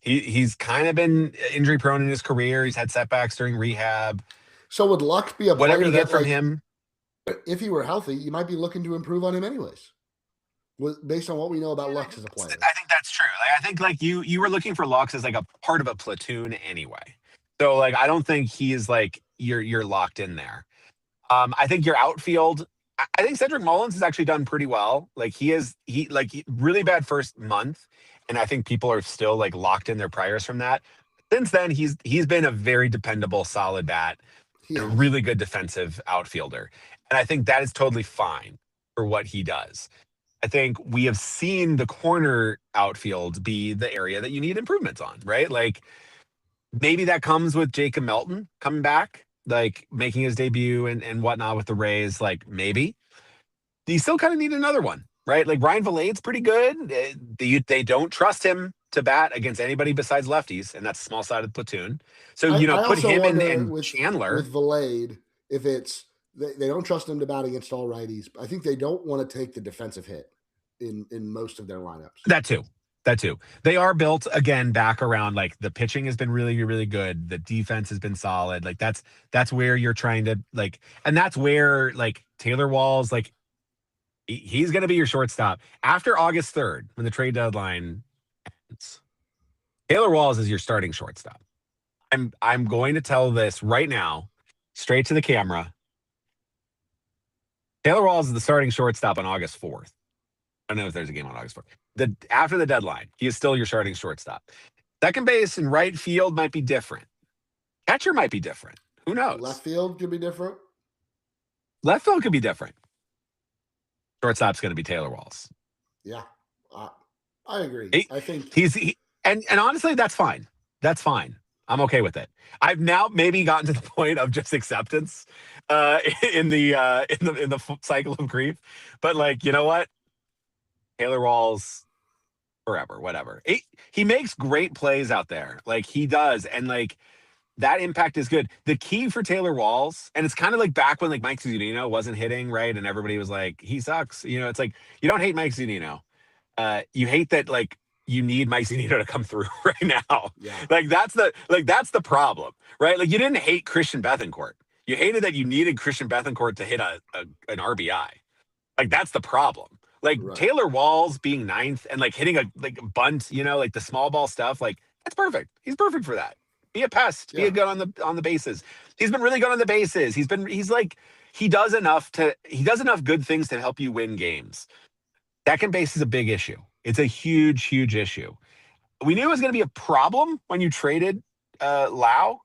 he's kind of been injury prone in his career. He's had setbacks during rehab. So would Lux be a Whatever player you get that, from like, him? if he were healthy, you might be looking to improve on him anyways, based on what we know about Lux as a player? I think that's true. Like, I think like you were looking for Lux as like a part of a platoon anyway. So like I don't think he is like you're locked in there. I think your outfield. I think Cedric Mullins has actually done pretty well. Like he really bad first month, and I think people are still like locked in their priors from that. Since then, he's been a very dependable, solid bat and a Yes. really good defensive outfielder. And I think that is totally fine for what he does. I think we have seen the corner outfield be the area that you need improvements on, right? Like maybe that comes with Jacob Melton coming back, like making his debut and whatnot with the Rays. Like maybe you still kind of need another one, right? Like Ryan Valade's pretty good. They don't trust him to bat against anybody besides lefties, and that's a small side of the platoon. So I put also him wonder and Chandler. with Valade if it's they don't trust him to bat against all righties. I think they don't want to take the defensive hit in most of their lineups. That too. That too. They are built again back around like the pitching has been really, really good. The defense has been solid. Like that's where you're trying to like, and that's where like Taylor Walls, like he's going to be your shortstop after August 3rd when the trade deadline ends. Taylor Walls is your starting shortstop. I'm going to tell this right now, straight to the camera. Taylor Walls is the starting shortstop on August 4th. I don't know if there's a game on August 4th. After the deadline, he is still your starting shortstop. Second base and right field might be different. Catcher might be different. Who knows? Left field could be different. Left field could be different. Shortstop's going to be Taylor Walls. Yeah, I agree. I think and honestly, that's fine. That's fine. I'm okay with it. I've now maybe gotten to the point of just acceptance in the cycle of grief. But like, you know what? Taylor Walls forever, whatever. He makes great plays out there. Like he does. And like that impact is good. The key for Taylor Walls, and it's kind of like back when like Mike Zunino wasn't hitting, right? And everybody was like, he sucks. It's like you don't hate Mike Zunino. You hate that like you need Mike Zunino to come through right now. Yeah. Like that's the problem, right? Like you didn't hate Christian Bethancourt. You hated that you needed Christian Bethancourt to hit an RBI. Like that's the problem. Like Right. Taylor Walls being ninth and like hitting a bunt, like the small ball stuff, like that's perfect. He's perfect for that. Be a pest. Yeah. Be a good on the bases. He's been really good on the bases. He does enough good things to help you win games. Second base is a big issue. It's a huge, huge issue. We knew it was going to be a problem when you traded Lau.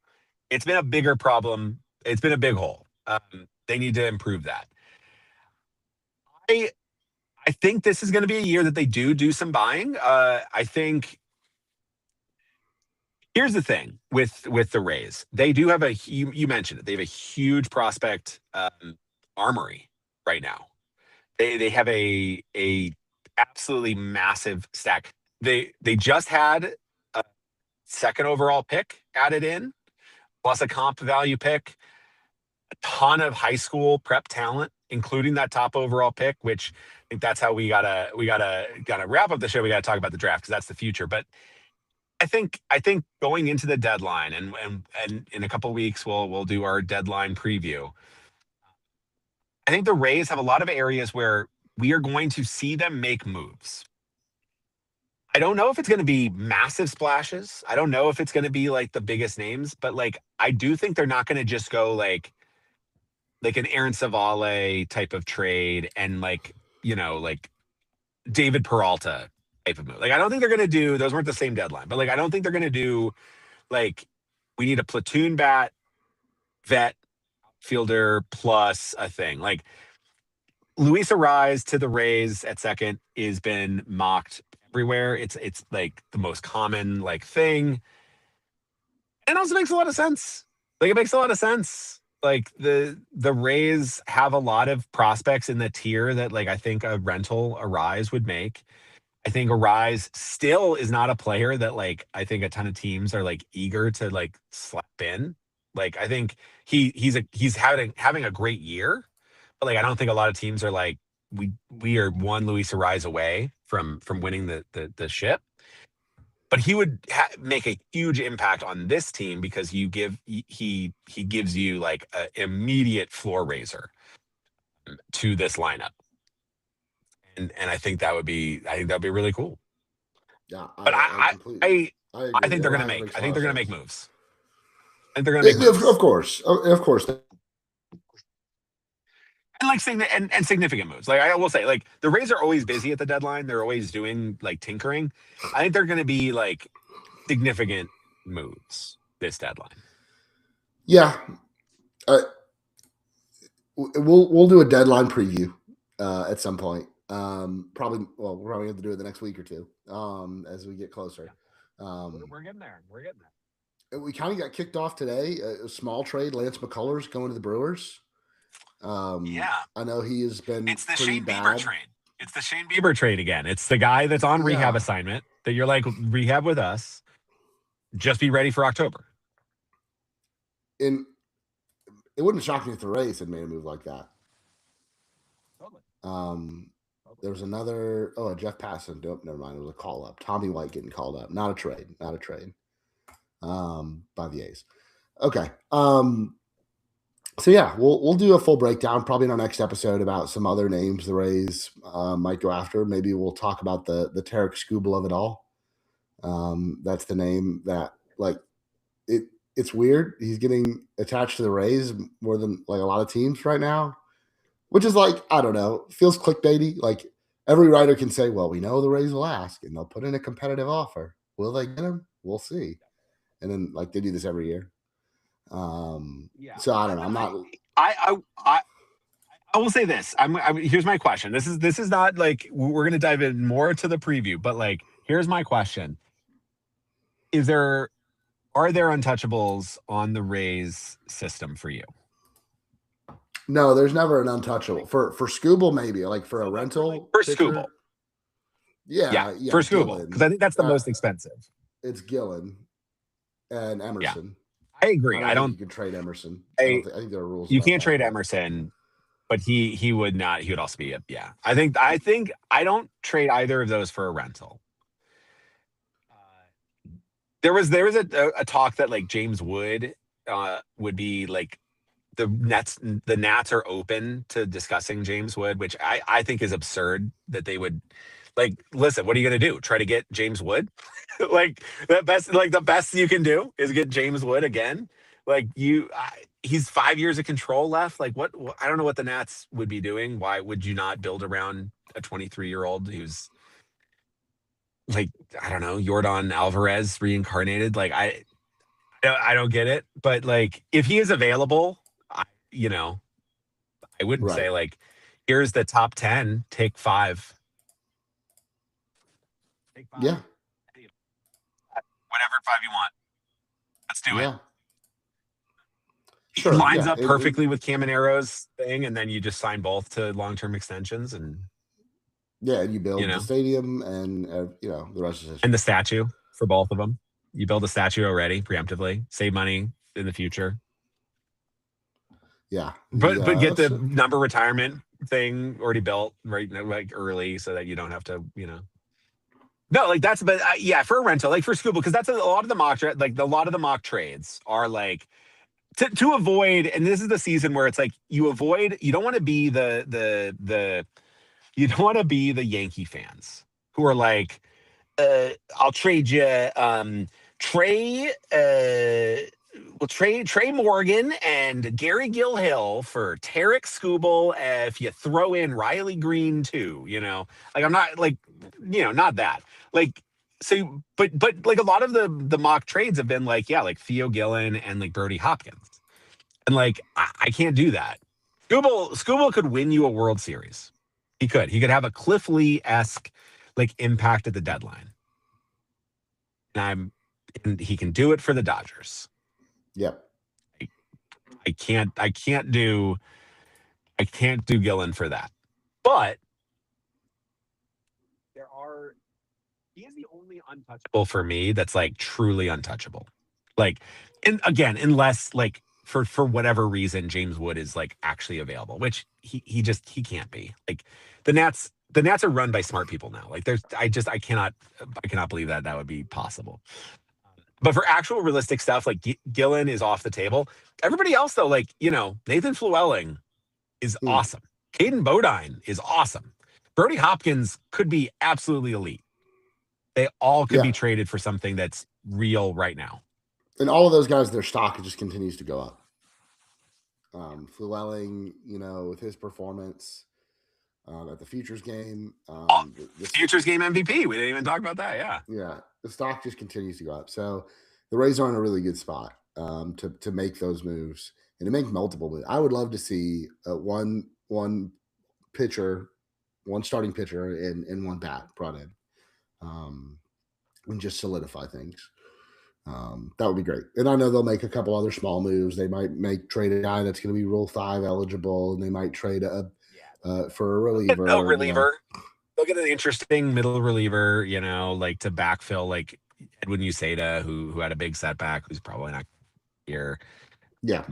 It's been a bigger problem. It's been a big hole. They need to improve that. I think this is going to be a year that they do some buying. I think here's the thing with the Rays. They do have you mentioned it. They have a huge prospect armory right now. They have a absolutely massive stack. They just had a second overall pick added in, plus a comp value pick, a ton of high school prep talent, including that top overall pick, which I think that's how we gotta wrap up the show. We gotta talk about the draft because that's the future. But I think going into the deadline and in a couple of weeks we'll do our deadline preview. I think the Rays have a lot of areas where we are going to see them make moves. I don't know if it's going to be massive splashes. I don't know if it's going to be like the biggest names, but like I do think they're not going to just go like an Aaron Savale type of trade and like David Peralta type of move. Like I don't think they're going to do those weren't the same deadline, but like I don't think they're going to do like we need a platoon bat vet fielder plus a thing. Like Luis Arraez to the Rays at second has been mocked everywhere. It's like the most common like thing. And it also makes a lot of sense. Like it makes a lot of sense. Like the Rays have a lot of prospects in the tier that like I think a rental Arraez would make. I think Arraez still is not a player that like I think a ton of teams are like eager to like slap in. Like I think he's having a great year. But like I don't think a lot of teams are like we are one Luis Arraez away from winning the ship. But he would make a huge impact on this team because he gives you like an immediate floor raiser to this lineup, and I think that would be really cool. Yeah, but I think they're gonna make moves. I think they're gonna make moves. Of course. And like and significant moves. Like I will say, like the Rays are always busy at the deadline. They're always doing like tinkering. I think they're going to be like significant moves this deadline. Yeah, uh, we'll do a deadline preview at some point. Probably, well, we'll probably have to do it the next week or two as we get closer. We're getting there. We're getting there. We kind of got kicked off today. A small trade. Lance McCullers going to the Brewers. Yeah, I know he has been. it's the pretty Shane bad. Bieber trade. It's the Shane Bieber trade again. It's the guy that's on rehab assignment that you're like, rehab with us. Just be ready for October. And it wouldn't shock me if the Rays had made a move like that. Totally. There was another. Oh, Jeff Passan. Nope, never mind. It was a call up. Tommy White getting called up. Not a trade. Not a trade. By the A's. Okay. So yeah, we'll do a full breakdown probably in our next episode about some other names the Rays might go after. Maybe we'll talk about the Tarek Skubal of it all. That's the name that like it's weird. He's getting attached to the Rays more than like a lot of teams right now, which is like, I don't know, feels clickbaity. Like every writer can say, well, we know the Rays will ask and they'll put in a competitive offer. Will they get him? We'll see. And then like they do this every year. So I don't know. I'm not. I will say this. Here's my question. This is not like we're gonna dive in more to the preview, but like here's my question: are there untouchables on the Rays system for you? No, there's never an untouchable for Skubal. Maybe like for a rental for pitcher. Skubal. Yeah, for Skubal because I think that's the most expensive. It's Gillen and Emerson. I agree. I don't think you can trade Emerson. I think there are rules. You can't trade Emerson, but he would not. He would also be I think I don't trade either of those for a rental. There was a talk that like James Wood would be like the Nats are open to discussing James Wood, which I think is absurd that they would like, listen, what are you going to do? Try to get James Wood? Like the best you can do is get James Wood again. Like he's 5 years of control left. Like what I don't know what the Nats would be doing. Why would you not build around a 23-year-old who's like, I don't know, Jordan Alvarez reincarnated? Like I don't get it. But like if he is available, I wouldn't say like, here's the top 10, take 5. Yeah. Whatever 5 you want. Let's do it. Sure. It lines up perfectly with Camanero's thing, and then you just sign both to long-term extensions, and you build the stadium and the rest of it. And the statue for both of them. You build a statue already preemptively, save money in the future. Yeah, but get the number retirement thing already built right like early, so that you don't have to No, like that's, but for a rental, like for Skubal, because that's a lot of the mock trades are like to avoid, and this is the season where it's like you don't want to be you don't want to be the Yankee fans who are like, I'll trade you Trey Morgan and Gary Gilhill for Tarek Skubal if you throw in Riley Green too, like I'm not like, not that like, so, but like a lot of the mock trades have been like, like Theo Gillen and like Brody Hopkins. And like, I can't do that. Skubal could win you a World Series. He could have a Cliff Lee-esque like impact at the deadline. And he can do it for the Dodgers. Yep. I can't do Gillen for that. But he is the only untouchable for me that's like truly untouchable. Like, and again, unless like for whatever reason James Wood is like actually available, which he can't be. Like the Nats are run by smart people now. Like I cannot believe that would be possible. But for actual realistic stuff, like Gillen is off the table. Everybody else, though, like, Nathan Flewelling is awesome. Caden Bodine is awesome. Brody Hopkins could be absolutely elite. They all could be traded for something that's real right now. And all of those guys, their stock just continues to go up. Fluelling, with his performance at the Futures game, Oh, this Futures game MVP. We didn't even talk about that. Yeah. yeah, the stock just continues to go up. So the Rays are in a really good spot to make those moves and to make multiple moves. I would love to see one pitcher, one starting pitcher, and one bat brought in, and just solidify things. That would be great. And I know they'll make a couple other small moves. They might trade a guy that's going to be Rule 5 eligible, and they might trade for a A reliever. reliever. They'll get an interesting middle reliever, like to backfill like Edwin Uceda, who had a big setback, who's probably not here. Yeah.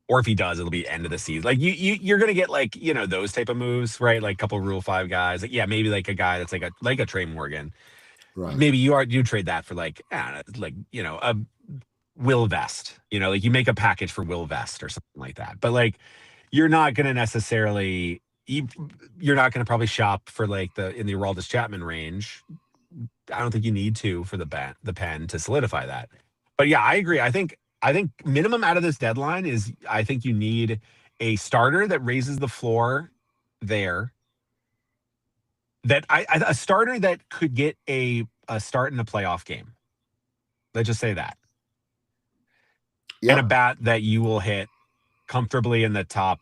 Or if he does, it'll be end of the season. Like you're gonna get like those type of moves, right? Like a couple Rule 5 guys. Like maybe like a guy that's like a Trey Morgan. Right. Maybe you trade that for like a Will Vest. Like you make a package for Will Vest or something like that. But like you're not gonna necessarily you're not gonna probably shop for like in the Aroldis Chapman range. I don't think you need to for the pen to solidify that. But yeah, I agree. I think minimum out of this deadline is I think you need a starter that raises the floor there. That a starter that could get a start in a playoff game. Let's just say that. Yeah. And a bat that you will hit comfortably in the top.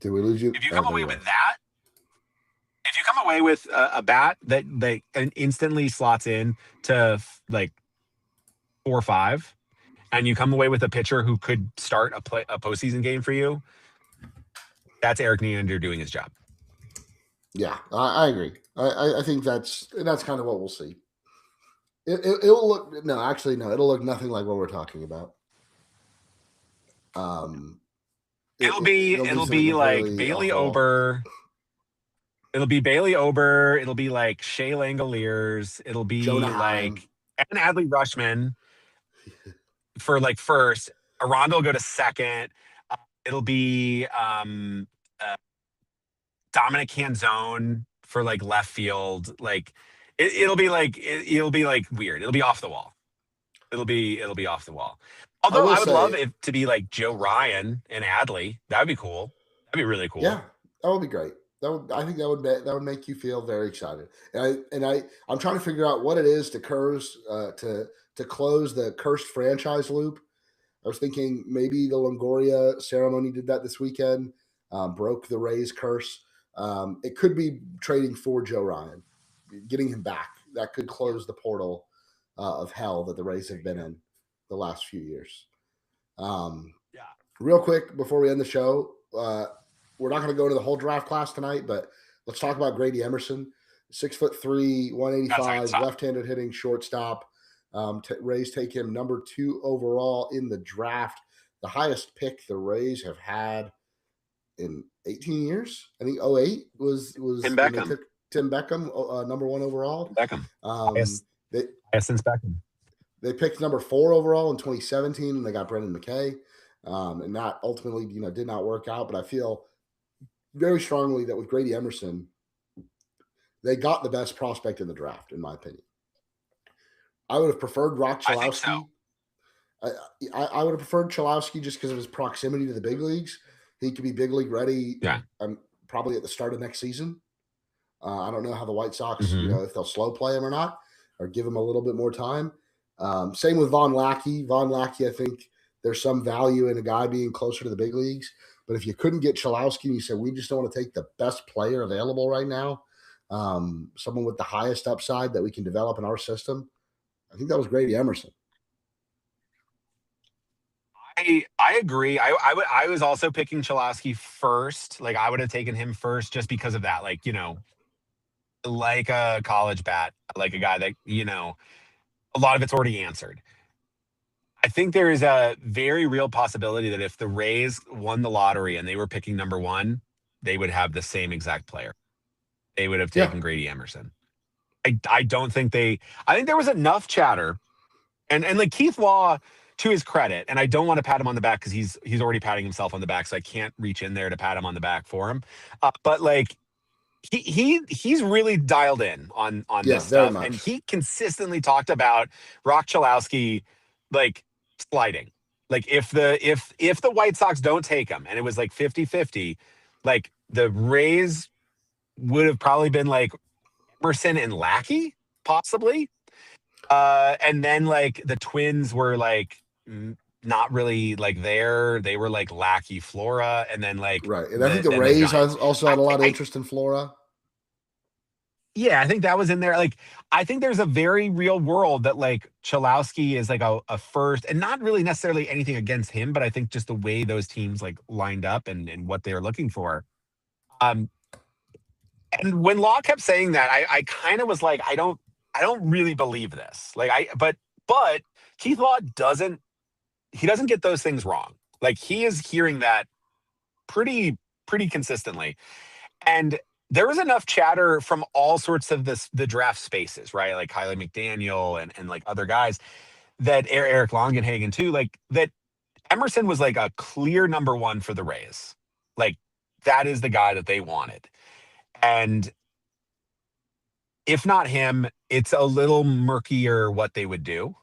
Did we lose you? If you come away with that, if you come away with a bat that instantly slots in to like 4 or 5, and you come away with a pitcher who could start a postseason game for you, that's Erik Neander doing his job. Yeah, I agree. I think that's kind of what we'll see. It'll look it'll look nothing like what we're talking about. It'll be like Bailey Ober. It'll be Bailey Ober. It'll be like Shea Langoliers. It'll be like and Adley Rushman for like first. Aranda will go to second. It'll be Dominic Canzone for like left field. Like it'll be like weird. It'll be off the wall. It'll be off the wall. Although I would love it to be like Joe Ryan and Adley. That would be cool. That'd be really cool. Yeah, that would be great. I think that would make you feel very excited. And I'm trying to figure out what it is to close the cursed franchise loop. I was thinking maybe the Longoria ceremony did that this weekend, broke the Rays curse. It could be trading for Joe Ryan, getting him back. That could close the portal of hell that the Rays have been in the last few years. Real quick before we end the show, we're not going to go to the whole draft class tonight, but let's talk about Grady Emerson, 6'3", 185, left-handed hitting shortstop. Rays take him number 2 overall in the draft, the highest pick the Rays have had in 18 years. I think 08 was Tim Beckham. They took Tim Beckham, number 1 overall. Beckham. Since Beckham. They picked number 4 overall in 2017, and they got Brendan McKay. And that ultimately, did not work out. But I feel very strongly that with Grady Emerson, they got the best prospect in the draft, in my opinion. I would have preferred Rock Chalowski. I would have preferred Chalowski just because of his proximity to the big leagues. He could be big league ready. Yeah. Probably at the start of next season. I don't know how the White Sox, if they'll slow play him or not, or give him a little bit more time. Same with Von Lackey. Von Lackey, I think there's some value in a guy being closer to the big leagues. But if you couldn't get Chalowski and you said, we just don't want to take the best player available right now, someone with the highest upside that we can develop in our system, I think that was Grady Emerson. I agree. I was also picking Chalowski first. Like I would have taken him first just because of that. Like, like a college bat, like a guy that, a lot of it's already answered. I think there is a very real possibility that if the Rays won the lottery and they were picking number 1, they would have the same exact player. They would have taken Grady Emerson. I don't think I think there was enough chatter and like Keith Law, to his credit, and I don't want to pat him on the back because he's already patting himself on the back, so I can't reach in there to pat him on the back for him. But like he's really dialed in on Yeah, this very stuff, and much. he consistently talked about Rock Chalowski like sliding. Like if the White Sox don't take him, and it was like 50-50, like the Rays would have probably been like Emerson and Lackey, possibly. And then like the Twins were like not really like there. They were like Lackey Flora, and then like Right. And I think the then the Rays Giants. has also had a lot of I interest in Flora. Yeah, I think that was in there. Like, I think there's a very real world that like Chalowski is like a first, and not really necessarily anything against him, but I think just the way those teams like lined up and what they were looking for. Um, and when Law kept saying that, I kind of was like, I don't really believe this. Like, but Keith Law doesn't get those things wrong. Like, he is hearing that pretty consistently. And there was enough chatter from all sorts of the draft spaces, right? Like Kylie McDaniel and like other guys that Eric Longenhagen too, like that Emerson was like a clear number one for the Rays. Like that is the guy that they wanted. And if not him, it's a little murkier what they would do.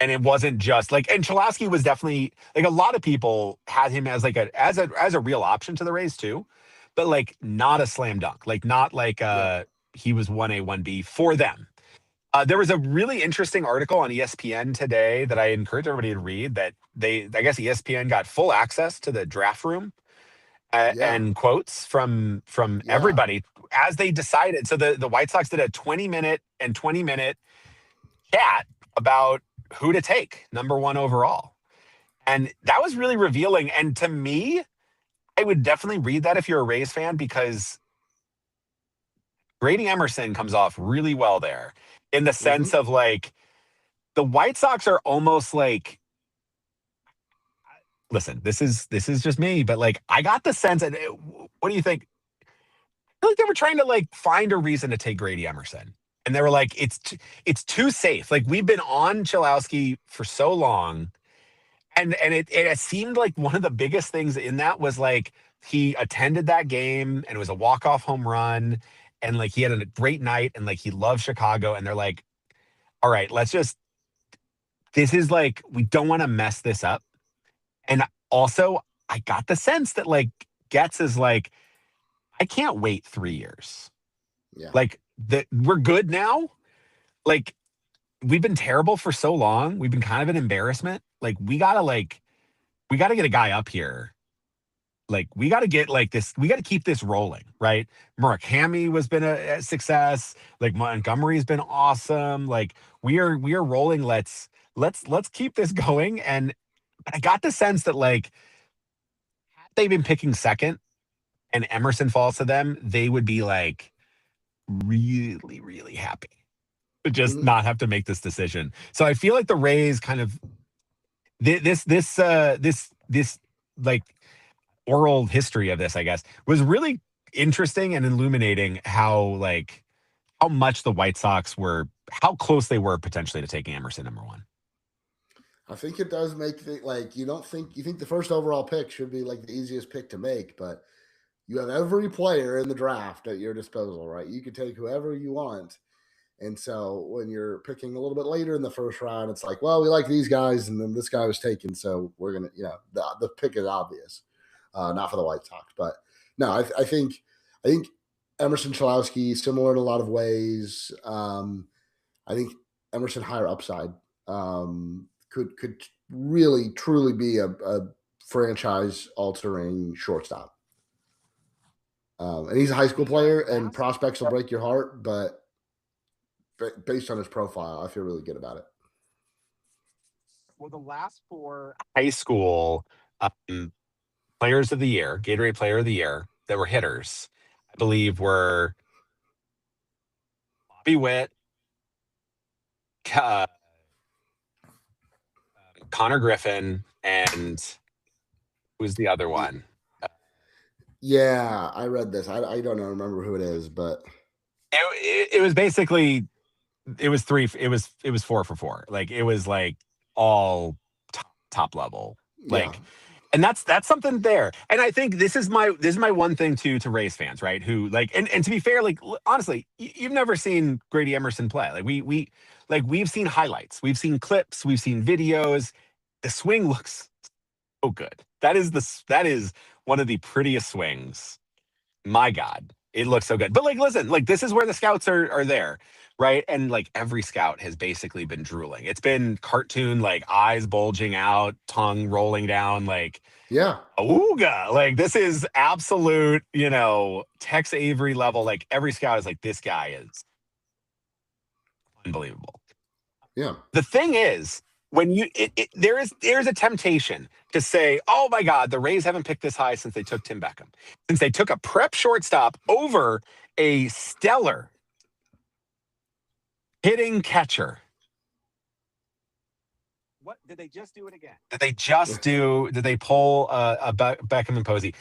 And it wasn't just like, and Chalowski was definitely like a lot of people had him as like as a real option to the Rays too, but like not a slam dunk, like not like Yeah. he was 1A 1B for them. There was a really interesting article on ESPN today that I encourage everybody to read. That I guess ESPN got full access to the draft room Yeah. and quotes from Yeah. everybody as they decided. So the White Sox did a 20-minute chat about who to take number one overall. And that was really revealing. And to me, I would definitely read that if you're a Rays fan, because Grady Emerson comes off really well there in the Hmm. sense of like the White Sox are almost like, listen, this is just me, but like I got the sense that what do you think? I feel like they were trying to like find a reason to take Grady Emerson. And they were like, it's too safe. Like we've been on Chalowski for so long. And it seemed like one of the biggest things in that was like he attended that game and it was a walk-off home run and like he had a great night and like he loved Chicago and they're like, all right, this is like we don't want to mess this up. And also I got the sense that like Getz is like, I can't wait 3 years. Yeah. Like that we're good now. Like we've been terrible for so long. We've been kind of an embarrassment. We gotta get a guy up here. Like we got to get like this. We got to keep this rolling, right? Murakami was been a success. Like Montgomery's been awesome. Like we are rolling. Let's keep this going. And I got the sense that like had they been picking second and Emerson falls to them, they would be like really happy to just Hmm. not have to make this decision. So I feel like the Rays kind of this like oral history of this, I guess, was really interesting and illuminating how much the White Sox were, how close they were potentially to taking Emerson number one. I think it does make like you don't think you think the first overall pick should be like the easiest pick to make, but you have every player in the draft at your disposal, right? You could take whoever you want. And so when you're picking a little bit later in the first round, it's like, well, we like these guys, and then this guy was taken, so we're gonna, the pick is obvious, not for the White Sox, but no, I think Emerson Chalowski similar in a lot of ways. I think Emerson higher upside could really truly be a franchise altering shortstop. And he's a high school player, and prospects will break your heart, but based on his profile, I feel really good about it. Well, the last four high school players of the year, Gatorade Player of the Year, that were hitters, I believe were Bobby Witt, uh, Connor Griffin, and who's the other one? Yeah, I read this. I don't know, remember who it is, but It was basically it was three. It was 4 for 4. Like it was like all top level. yeah, Like And that's something there. And I think this is my one thing to Rays fans, right? Who like, and to be fair, like honestly, you've never seen Grady Emerson play. Like we've seen highlights, we've seen clips, we've seen videos. The swing looks so good. That is one of the prettiest swings. My God, it looks so good. But like, listen, like this is where the scouts are there, right? And like every scout has basically been drooling. It's been cartoon, like eyes bulging out, tongue rolling down, like Yeah. ooga. Like this is absolute, Tex Avery level. Like every scout is like, this guy is unbelievable. Yeah. The thing is, when there's a temptation to say, "Oh my God, the Rays haven't picked this high since they took Tim Beckham, since they took a prep shortstop over a stellar hitting catcher." What did they just do it again? Did they just do? Did they pull Beckham and Posey?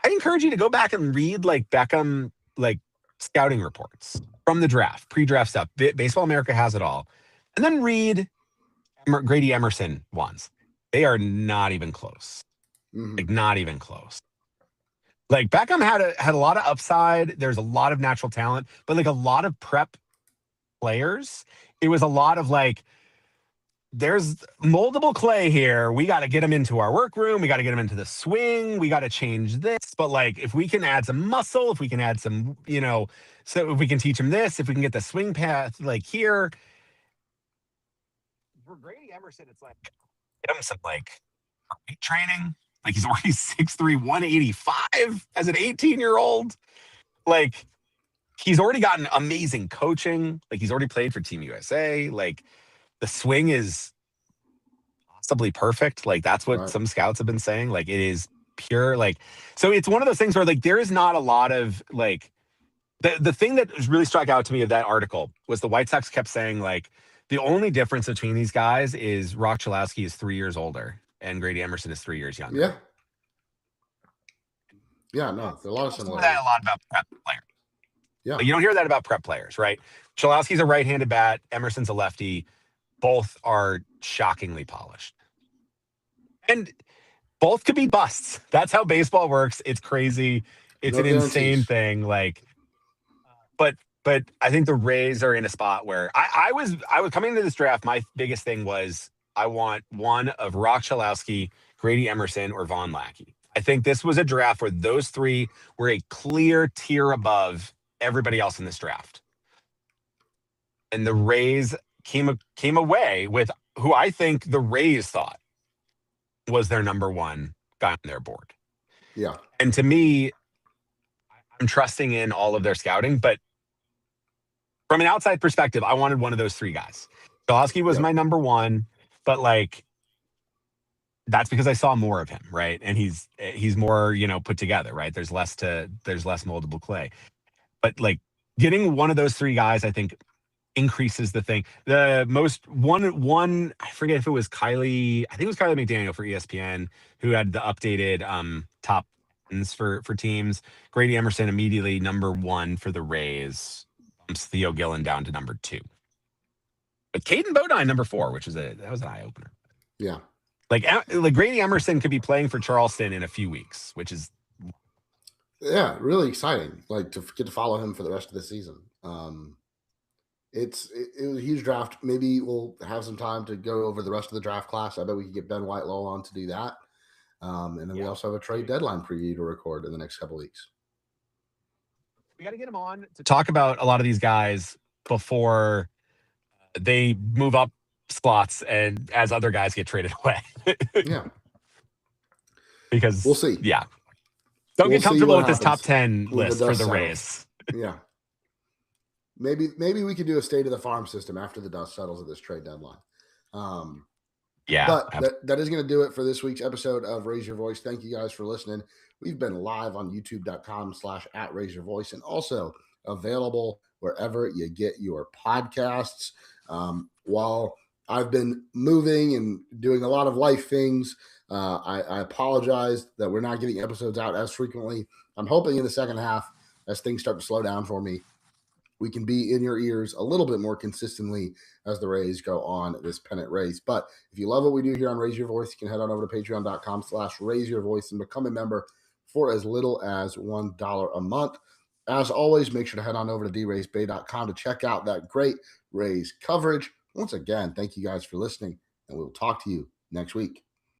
I encourage you to go back and read like Beckham like scouting reports from the draft, pre-draft stuff. Baseball America has it all, and then read Grady Emerson ones. They are not even close. Like not even close. Like Beckham had a lot of upside. There's a lot of natural talent, but like a lot of prep players, it was a lot of like, there's moldable clay here. We got to get him into our workroom. We got to get him into the swing. We got to change this. But like, if we can add some muscle, if we can add some, so if we can teach him this, if we can get the swing path like here. For Grady Emerson, it's like, get him some like weight training. Like he's already 6'3", 185 as an 18-year-old. Like he's already gotten amazing coaching. Like he's already played for Team USA. Like the swing is possibly perfect. Like that's what some scouts have been saying. Like it is pure. Like, so it's one of those things where like there is not a lot of like the thing that really struck out to me of that article was the White Sox kept saying like the only difference between these guys is Rock Chalowski is 3 years older and Grady Emerson is 3 years younger. Yeah. Yeah, no, there's a lot of similarities. That a lot about prep players. Yeah. But you don't hear that about prep players, right? Chalowski's a right-handed bat. Emerson's a lefty. Both are shockingly polished. And both could be busts. That's how baseball works. It's crazy. It's an insane thing. Like, but I think the Rays are in a spot where I was coming into this draft. My biggest thing was I want one of Rock Chalowski, Grady Emerson, or Vaughn Lackey. I think this was a draft where those three were a clear tier above everybody else in this draft. And the Rays came away with who I think the Rays thought was their number one guy on their board. Yeah. And to me, I'm trusting in all of their scouting, but from an outside perspective, I wanted one of those three guys. Chalowski was my number one, but like that's because I saw more of him, right? And he's more, put together, right? There's less moldable clay. But like getting one of those three guys, I think increases the thing. The most one, I forget if it was Kylie, I think it was Kylie McDaniel for ESPN who had the updated top tens for teams. Grady Emerson immediately number one for the Rays. Bumps Theo Gillen down to number 2. But Caden Bodine number 4, which was that was an eye opener. Yeah. Like Grady Emerson could be playing for Charleston in a few weeks, which is yeah, really exciting. Like to get to follow him for the rest of the season. It was a huge draft. Maybe we'll have some time to go over the rest of the draft class. I bet we could get Ben Whitelaw on to do that. And then we also have a trade deadline preview to record in the next couple of weeks. We got to get him on to talk about a lot of these guys before they move up slots and as other guys get traded away. Yeah. Because we'll see. Yeah. Don't get comfortable with this top 10 list for the settles. Rays. Yeah. Maybe we could do a state of the farm system after the dust settles at this trade deadline. But that is going to do it for this week's episode of Raise Your Voice. Thank you guys for listening. We've been live on youtube.com/@RaiseYourVoice and also available wherever you get your podcasts. While I've been moving and doing a lot of life things, I apologize that we're not getting episodes out as frequently. I'm hoping in the second half, as things start to slow down for me, we can be in your ears a little bit more consistently as the Rays go on this pennant race. But if you love what we do here on Raise Your Voice, you can head on over to patreon.com/raise your voice and become a member for as little as $1 a month. As always, make sure to head on over to draysbay.com to check out that great Rays coverage. Once again, thank you guys for listening, and we'll talk to you next week.